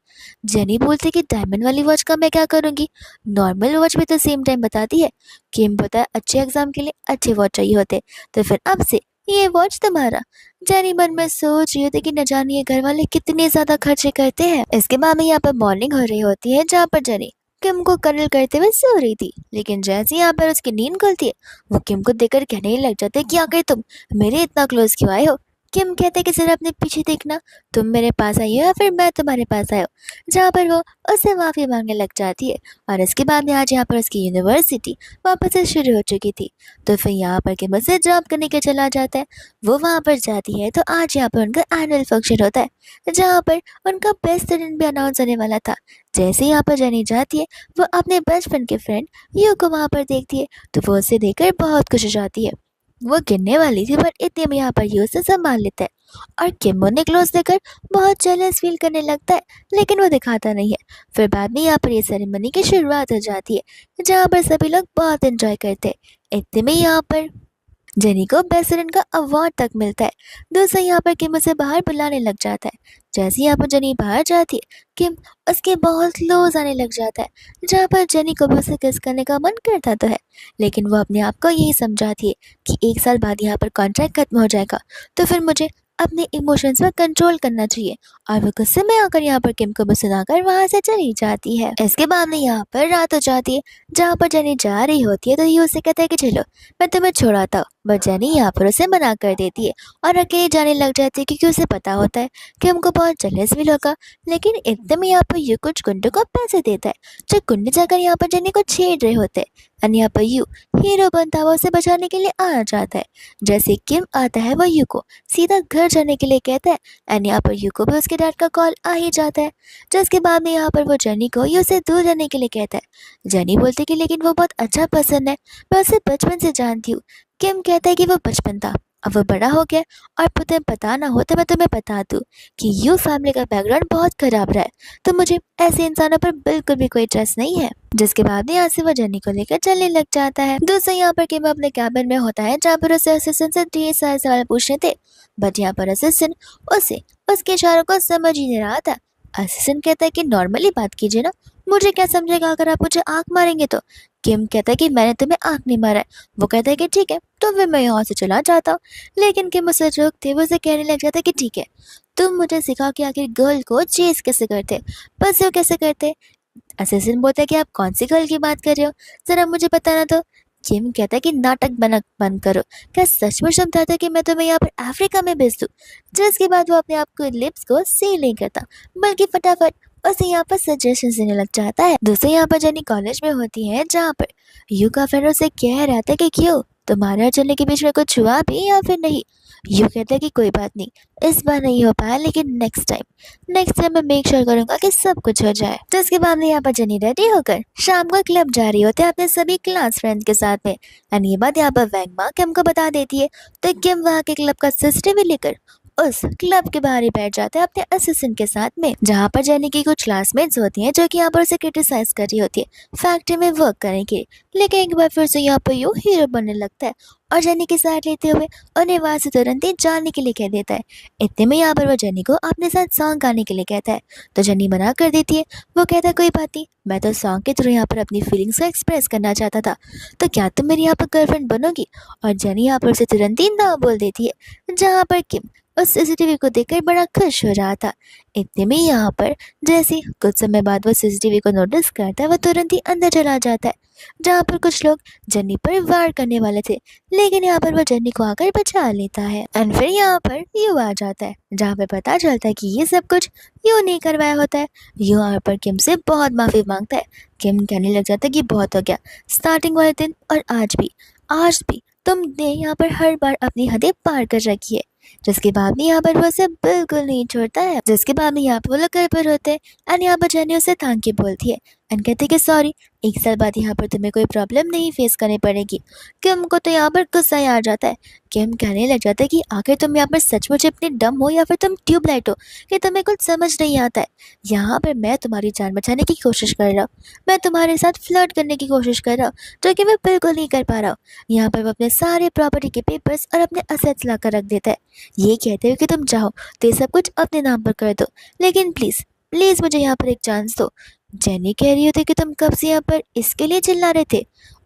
Speaker 1: जेनी बोलती है कि डायमंड वाली वॉच का मैं क्या करूँगी, नॉर्मल वॉच भी तो सेम टाइम बताती है। किम पता है अच्छे एग्जाम के लिए अच्छे वॉच चाहिए होते, तो फिर अब से ये वॉच तुम्हारा। जेनी मन में सोच रही होती कि न जानिए घर वाले कितने ज्यादा खर्चे करते हैं। इसके बाद में यहाँ पर मॉर्निंग हो रही होती है, जहाँ पर जेनी किम को कर्नल करते हुए सो रही थी, लेकिन जैसे ही यहाँ पर उसकी नींद खुलती है, वो किम को देखकर कहने लग जाते हैं कि आखिर तुम मेरे इतना क्लोज क्यों आए हो। किम कहते कि जरा अपने पीछे देखना, तुम मेरे पास आई हो या फिर मैं तुम्हारे पास आया हूँ, जहाँ पर वो उससे माफ़ी मांगने लग जाती है। और इसके बाद में आज यहाँ पर उसकी यूनिवर्सिटी वापस से शुरू हो चुकी थी, तो फिर यहाँ पर किम उसे जॉब करने के चला जाता है। वो वहाँ पर जाती है तो आज यहाँ पर उनका एनुअल फंक्शन होता है, जहाँ पर उनका बेस्ट स्टूडेंट भी अनाउंस होने वाला था। जैसे ही यहाँ पर जेनी जाती है, वो अपने बेस्ट फ्रेंड के फ्रेंड यू को वहाँ पर देखती है, तो वो उसे देखकर बहुत खुश हो जाती है। वो गिरने वाली थी, पर इतने में यहाँ पर यू उसे संभाल लेता है, और किम उन्हें क्लोज देखकर बहुत जेलस फील करने लगता है, लेकिन वो दिखाता नहीं है। फिर बाद में यहाँ पर ये सेरेमनी की शुरुआत हो जाती है, जहाँ पर सभी लोग बहुत एंजॉय करते हैं। इतने में यहाँ पर जेनी को बेस्ट स्टूडेंट का अवार्ड तक मिलता है। दूसरा यहाँ पर किम उसे बाहर बुलाने लग जाता है। जैसे यहाँ पर जेनी बाहर जाती है, किम उसके बहुत क्लोज आने लग जाता है, जहाँ पर जेनी को भी उसे किस करने का मन करता तो है, लेकिन वो अपने आप को यही समझाती है कि 1 साल बाद यहाँ पर कॉन्ट्रैक्ट खत्म हो जाएगा, तो फिर मुझे अपने इमोशंस पर कंट्रोल करना चाहिए। और वो गुस्से में आकर यहाँ पर किम को भी सुनाकर वहाँ से चली जाती है। इसके बाद में यहाँ पर रात हो जाती है, जहाँ पर जेनी जा रही होती है, तो ये उसे कहता है कि चलो मैं तुम्हें छोड़ाता हूँ, बट जेनी यहाँ पर उसे मना कर देती है और अकेले जाने लग जाती है, क्योंकि उसे पता होता है कि हमको बहुत जेलस फील होगा। लेकिन एकदम यहाँ पर यू कुछ गुंडों को पैसे देता है, जो गुंडे जाकर यहाँ पर जेनी को छेड़ रहे होते हैं, और यहाँ पर यू हीरो बनता हुआ उसे बचाने के लिए आ जाता है। जैसे किम आता है, वो यू को सीधा घर जाने के लिए कहता है, एंड यहाँ पर यू को भी उसके डैड का कॉल आ ही जाता है। जिसके बाद में यहाँ पर वो जेनी को यू से दूर रहने के लिए कहता है। जेनी बोलती कि लेकिन वो बहुत अच्छा पर्सन है, मैं उसे बचपन से जानती हूँ। किम कहता है कि वो बचपन था, अब वो बड़ा हो गया, और तुम्हें पता ना हो तो मैं तुम्हें बता दूँ कि यू फैमिली का बैकग्राउंड बहुत खराब रहा है, तो मुझे ऐसे इंसानों पर बिल्कुल भी कोई ट्रस्ट नहीं है। जिसके बाद यहाँ से वो जेनी को लेकर चलने लग जाता है। दूसरा यहाँ पर किम अपने कैबिन में होता है, जहाँ पर उसे असिस्टेंट से ढेर सारे सवाल पूछने थे, बट यहाँ पर असिस्टेंट उसे उसके इशारों को समझ ही नहीं रहा था। असिस्टेंट कहता है कि नॉर्मली बात कीजिए ना, मुझे क्या समझेगा अगर आप मुझे आंख मारेंगे तो। किम कहता है कि मैंने तुम्हें आंख नहीं मारा है। वो कहता है कि ठीक है, तो फिर मैं यहाँ से चला जाता हूँ। लेकिन किम उसे रोकते हुए उसे कहने लग जाता है कि ठीक है, तुम मुझे सिखाओ कि आखिर गर्ल को चेज कैसे करते, परस्यू कैसे करते। असिस्टेंट बोलता है कि आप कौन सी गर्ल की बात कर रहे हो, जरा मुझे बताना तो। किम कहता है कि नाटक बना बंद करो, क्या सचमुच तुम चाहते हो कि मैं तुम्हें यहाँ पर अफ्रीका में भेज दूँ? जिसके बाद वो अपने आप को लिप्स को सील नहीं करता, बल्कि फटाफट उसे यहाँ पर सजेशन देने लग जाता है। दूसरे यहाँ पर जेनी कॉलेज में होती है, जहाँ पर यू का फ्रेंड उसे कह रहा था कि क्यों तुम्हारे और जेनी के बीच में कुछ हुआ भी या फिर नहीं। यू कहता है कि कोई बात नहीं, इस बार नहीं हो पाया, लेकिन नेक्स्ट टाइम मैं मेक श्योर करूंगा कि सब कुछ हो जाए। तो इसके बाद में यहाँ पर जेनी रेडी होकर शाम को क्लब जा रही होते हैं अपने सभी क्लास फ्रेंड के साथ में। एंड ये बात यहाँ पर वैंगमा किम को बता देती है, तो किम वहाँ के क्लब का सीसीटीवी लेकर उस क्लब के बाहर ही बैठ जाते हैं अपने असिस्टेंट के साथ में, जहाँ पर जेनी की कुछ क्लासमेट्स होती हैं जो कि यहाँ पर उसे क्रिटिसाइज कर रही होती है फैक्ट्री में वर्क करने के लिए। लेकिन एक बार फिर से यहाँ पर यू हीरो बनने लगता है और जेनी के साथ लेते हुए उन्हें वहां से तुरंत ही जाने के लिए कह देता है। इतने में यहाँ पर वो जेनी को अपने साथ सॉन्ग गाने के लिए कहता है, तो जेनी मना कर देती है। वो कहता है कोई बात नहीं, मैं तो सॉन्ग के थ्रू यहाँ पर अपनी फीलिंग्स को एक्सप्रेस करना चाहता था, तो क्या तुम मेरी यहाँ पर गर्लफ्रेंड बनोगी? और जेनी यहाँ पर उसे तुरंत ही ना बोल देती है, जहाँ पर किम उस सीसीटीवी को देखकर बड़ा खुश हो रहा था। इतने में यहाँ पर जैसे कुछ समय बाद वो सीसीटीवी को नोटिस करता है, वो तुरंत ही अंदर चला जाता है, जहाँ पर कुछ लोग जेनी पर वार करने वाले थे, लेकिन यहाँ पर वो जेनी को आकर बचा लेता है। एंड फिर यहाँ पर यू आ जाता है, जहाँ पर पता चलता है कि ये सब कुछ यू नहीं करवाया होता है। यू यहाँ पर किम से बहुत माफी मांगता है। किम कहने लग जाता है कि बहुत हो गया, स्टार्टिंग वाले दिन और आज भी तुमने यहाँ पर हर बार अपनी हदें पार कर रखी है। जिसके बाद में यहाँ पर वो उसे बिल्कुल नहीं छोड़ता है। जिसके बाद में यहाँ पर वो लोग घर पर होते हैं एंड यहाँ पर जेनी उसे थैंक यू बोलती है एंड कहती है कि सॉरी, एक साल बाद यहाँ पर तुम्हें कोई प्रॉब्लम नहीं फेस करनी पड़ेगी। किम को तो यहाँ पर गुस्सा ही आ जाता है। किम कहने लग जाता है कि आखिर तुम यहाँ पर सचमुच इतनी डम हो या फिर तुम ट्यूबलाइट हो कि तुम्हें कुछ समझ नहीं आता है। यहाँ पर मैं तुम्हारी जान बचाने की कोशिश कर रहा हूँ, मैं तुम्हारे साथ फ्लर्ट करने की कोशिश कर रहा हूँ, जो कि मैं बिल्कुल नहीं कर पा रहा हूँ। यहाँ पर वो अपने सारे प्रॉपर्टी के पेपर्स और अपने असेट्स ला कर रख देता है, ये कहते हुए कि तुम चाहो तो ये सब कुछ अपने नाम पर कर दो, लेकिन प्लीज़ प्लीज़ मुझे यहाँ पर एक चांस दो। जेनी कह रही होती कि तुम कब से यहाँ पर इसके लिए चिल्ला रहे थे।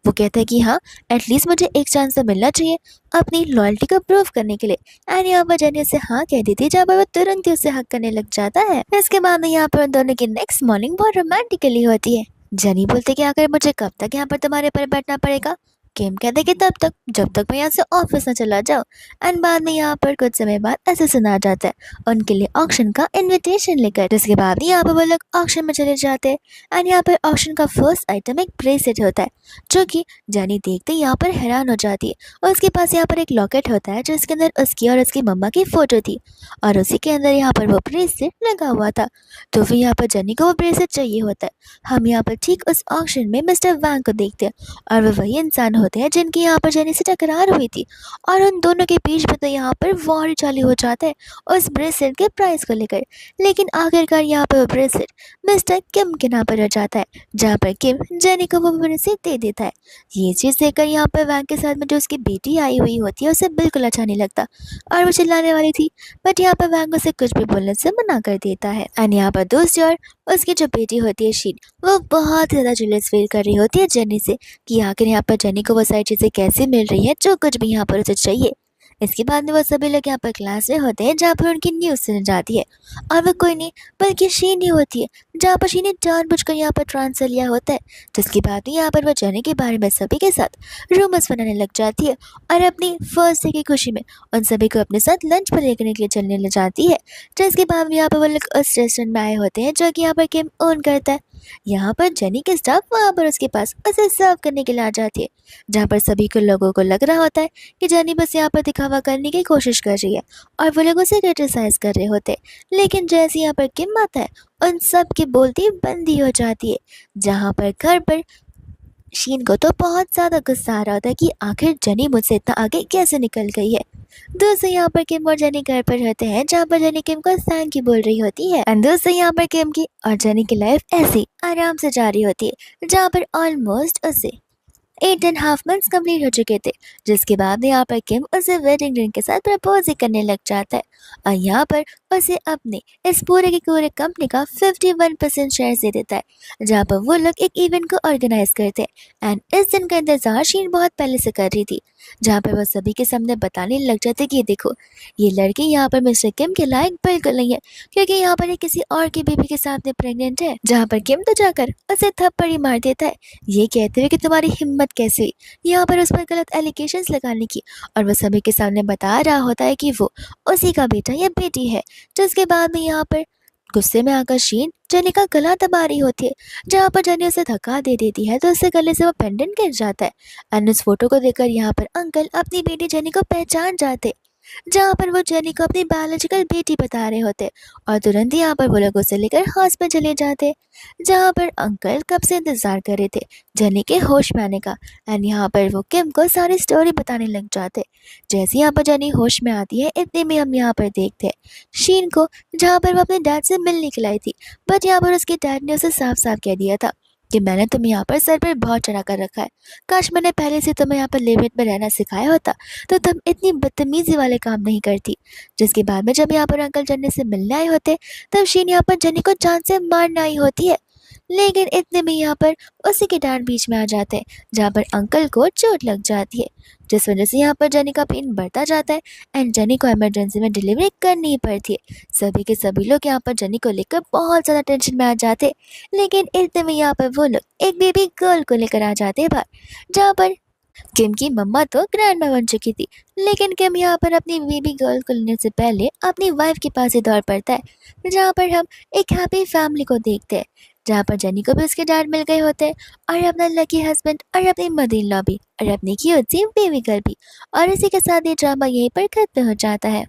Speaker 1: वो कहता है कि हाँ, एटलीस्ट मुझे एक चांस तो मिलना चाहिए अपनी लॉयल्टी को प्रूव करने के लिए। एंड यहाँ पर जेनी उसे हाँ कह दी थी, जहाँ पर वो तुरंत ही उसे हक करने लग जाता है। इसके बाद में यहाँ पर उन दोनों की नेक्स्ट मॉर्निंग बहुत रोमांटिकली होती है। जेनी बोलते कि आखिर मुझे कब तक यहाँ पर तुम्हारे पर बैठना पड़ेगा? किम कहते कि तब तक जब तक मैं यहाँ से ऑफिस न चला जाऊँ। एंड बाद में यहाँ पर कुछ समय बाद असिस्टेंट आ जाता है उनके लिए ऑक्शन का इनविटेशन लेकर। जिसके बाद यहाँ पर वो लोग ऑक्शन में चले जाते हैं एंड यहाँ पर ऑक्शन का फर्स्ट आइटम एक ब्रेसलेट होता है, जो कि जानी देखते ही यहाँ पर हैरान हो जाती है। और उसके पास यहाँ पर एक लॉकेट होता है जिसके अंदर उसकी और उसकी मम्मा की फोटो थी, और उसी के अंदर यहाँ पर वो ब्रेसलेट लगा हुआ था। तो फिर यहाँ पर जनी को वो ब्रेसलेट चाहिए होता है। हम यहाँ पर ठीक उस ऑक्शन में मिस्टर वैंग को देखते हैं, और वो वही इंसान होते हैं जिनकी यहाँ पर जेनी से टकरार हुई थी, और उन दोनों के बीच में तो यहाँ पर वॉर चालू हो जाता है उस ब्रेसलेट के प्राइस को लेकर। लेकिन आखिरकार यहाँ पर वो ब्रेसलेट मिस्टर किम के नाम पर हो जाता है, जहाँ पर किम जेनी को वो ब्रेसलेट दे देता है। ये चीज़ देखकर यहाँ पर वैंग के साथ में जो उसकी बेटी आई हुई होती है उसे बिल्कुल अच्छा नहीं लगता, और वो चिल्लाने वाली थी, बट यहाँ पर वैंग उसे कुछ भी बोलने से मना कर देता है। एंड यहाँ पर दूसरी ओर उसकी जो बेटी होती है शीन, वो बहुत ज़्यादा जेलस फील कर रही होती है जेनी से कि आखिर यहाँ पर जेनी को वो सारी चीज़ें कैसे मिल रही है जो कुछ भी यहाँ पर उसे चाहिए। इसके बाद में वो सभी लोग यहाँ पर क्लास में होते हैं, जहाँ पर उनकी न्यूज़ सुन जाती है, और वो कोई नहीं बल्कि शीन ही होती है, जहाँ पर शीन ने जानबूझकर यहाँ पर ट्रांसफर लिया होता है। जिसके बाद में यहाँ पर वो जेनी के बारे में सभी के साथ रूमर्स बनाने लग जाती है, और अपनी फर्स्ट डे की खुशी में उन सभी को अपने साथ लंच पर लेकर के लिए चलने लग जाती है। जिसके बाद में यहाँ पर वो लोग उस रेस्टोरेंट में आए होते हैं जो कि यहाँ पर किम ओन करता है। यहाँ पर जेनी के स्टाफ वहाँ पर उसके पास उसे सर्व करने के लिए आ जाती है, जहाँ पर सभी को लोगों को लग रहा होता है कि जेनी बस यहाँ पर दिखावा करने की कोशिश कर रही है, और वो लोग उसे क्रिटिसाइज कर रहे होते हैं। लेकिन जैसे यहाँ पर किम आता है, उन सब की बोलती बंदी हो जाती है, जहाँ पर घर पर शीन को तो बहुत ज़्यादा गुस्सा आ रहा होता है कि आखिर जेनी मुझसे इतना आगे कैसे निकल गई है। दोस्तों यहाँ पर किम और जेनी घर पर रहते हैं, जहाँ पर जेनी किम को थैंक यू बोल रही होती है। एंड दोस्तों यहाँ पर किम की और जेनी की लाइफ ऐसी आराम से जा रही होती है, जहाँ पर ऑलमोस्ट उसे 8.5 मंथ्स कंप्लीट हो चुके थे। जिसके बाद यहाँ पर किम उसे वेडिंग रिंग के साथ प्रपोज ही करने लग जाता है, और यहाँ पर उसे अपने इस पूरे के पूरे कंपनी का 51% शेयर दे देता है, जहाँ पर वो लोग एक इवेंट को ऑर्गेनाइज करते हैं। एंड इस दिन का इंतजार शीन बहुत पहले से कर रही थी, जहाँ पर वो सभी के सामने बताने लग जाते कि देखो, ये लड़की यहाँ पर मिस्टर किम के लायक बिल्कुल नहीं है, क्योंकि यहाँ पर ये किसी और की बेबी के साथ में प्रेग्नेंट है। जहाँ पर किम तो जाकर उसे थप्पड़ ही मार देता है, ये कहते हुए कि तुम्हारी हिम्मत कैसे हुई यहाँ पर उस पर गलत एलिगेशंस लगाने की। और वो सभी के सामने बता रहा होता है कि वो उसी का बेटा या बेटी है। जिसके बाद में यहाँ पर गुस्से में आकर शीन जेनी का गला दबा रही होती है, जहाँ पर जेनी उसे धक्का दे देती है तो उससे गले से वो पेंडेंट गिर जाता है। एंड उस फोटो को देखकर यहाँ पर अंकल अपनी बेटी जेनी को पहचान जाते, जहाँ पर वो जेनी को अपनी बायोलॉजिकल बेटी बता रहे होते। और तुरंत ही यहाँ पर वो लोग उसे लेकर हॉस्पिटल चले जाते, जहाँ पर अंकल कब से इंतजार कर रहे थे जेनी के होश में आने का। एंड यहाँ पर वो किम को सारी स्टोरी बताने लग जाते। जैसे यहाँ पर जेनी होश में आती है, इतने में हम यहाँ पर देखते हैं शीन को, जहाँ पर वो अपने डैड से मिलने के लिए आई थी। बट यहाँ पर उसके डैड ने उसे साफ साफ कह दिया था कि मैंने तुम्हें यहाँ पर सर पर बहुत चढ़ा कर रखा है, काश मैंने पहले से तुम्हें यहाँ पर लिमिट में रहना सिखाया होता तो तुम इतनी बदतमीजी वाले काम नहीं करती। जिसके बाद में जब यहाँ पर अंकल जन्नी से मिलने आए होते, तब शीन यहाँ पर जन्नी को जान से मारने आई होती है। लेकिन इतने में यहाँ पर उसी के डैड बीच में आ जाते हैं, जहाँ पर अंकल को चोट लग जाती है, जिस वजह से यहाँ पर जनी का पेन बढ़ता जाता है। एंड जनी को इमरजेंसी में डिलीवरी करनी पड़ती है। सभी के सभी लोग यहाँ पर जनी को लेकर बहुत ज़्यादा टेंशन में आ जाते हैं। लेकिन इतने में यहाँ पर वो लोग एक बेबी गर्ल को लेकर आ जाते हैं बाहर, जहाँ पर किम की मम्मा तो ग्रैंड बन चुकी थी। लेकिन किम यहाँ पर अपनी बेबी गर्ल को लेने से पहले अपनी वाइफ के पास ही दौड़ पड़ता है, जहाँ पर हम एक हैप्पी फैमिली को देखते हैं, जहाँ पर जनी को भी उसके डैड मिल गए होते हैं, और अपना लकी हस्बैंड, और अपनी मदर इन लॉ भी, और अपनी क्यूट सी बेबी गर्ल भी। और इसी के साथ ये ड्रामा यहीं पर खत्म हो जाता है।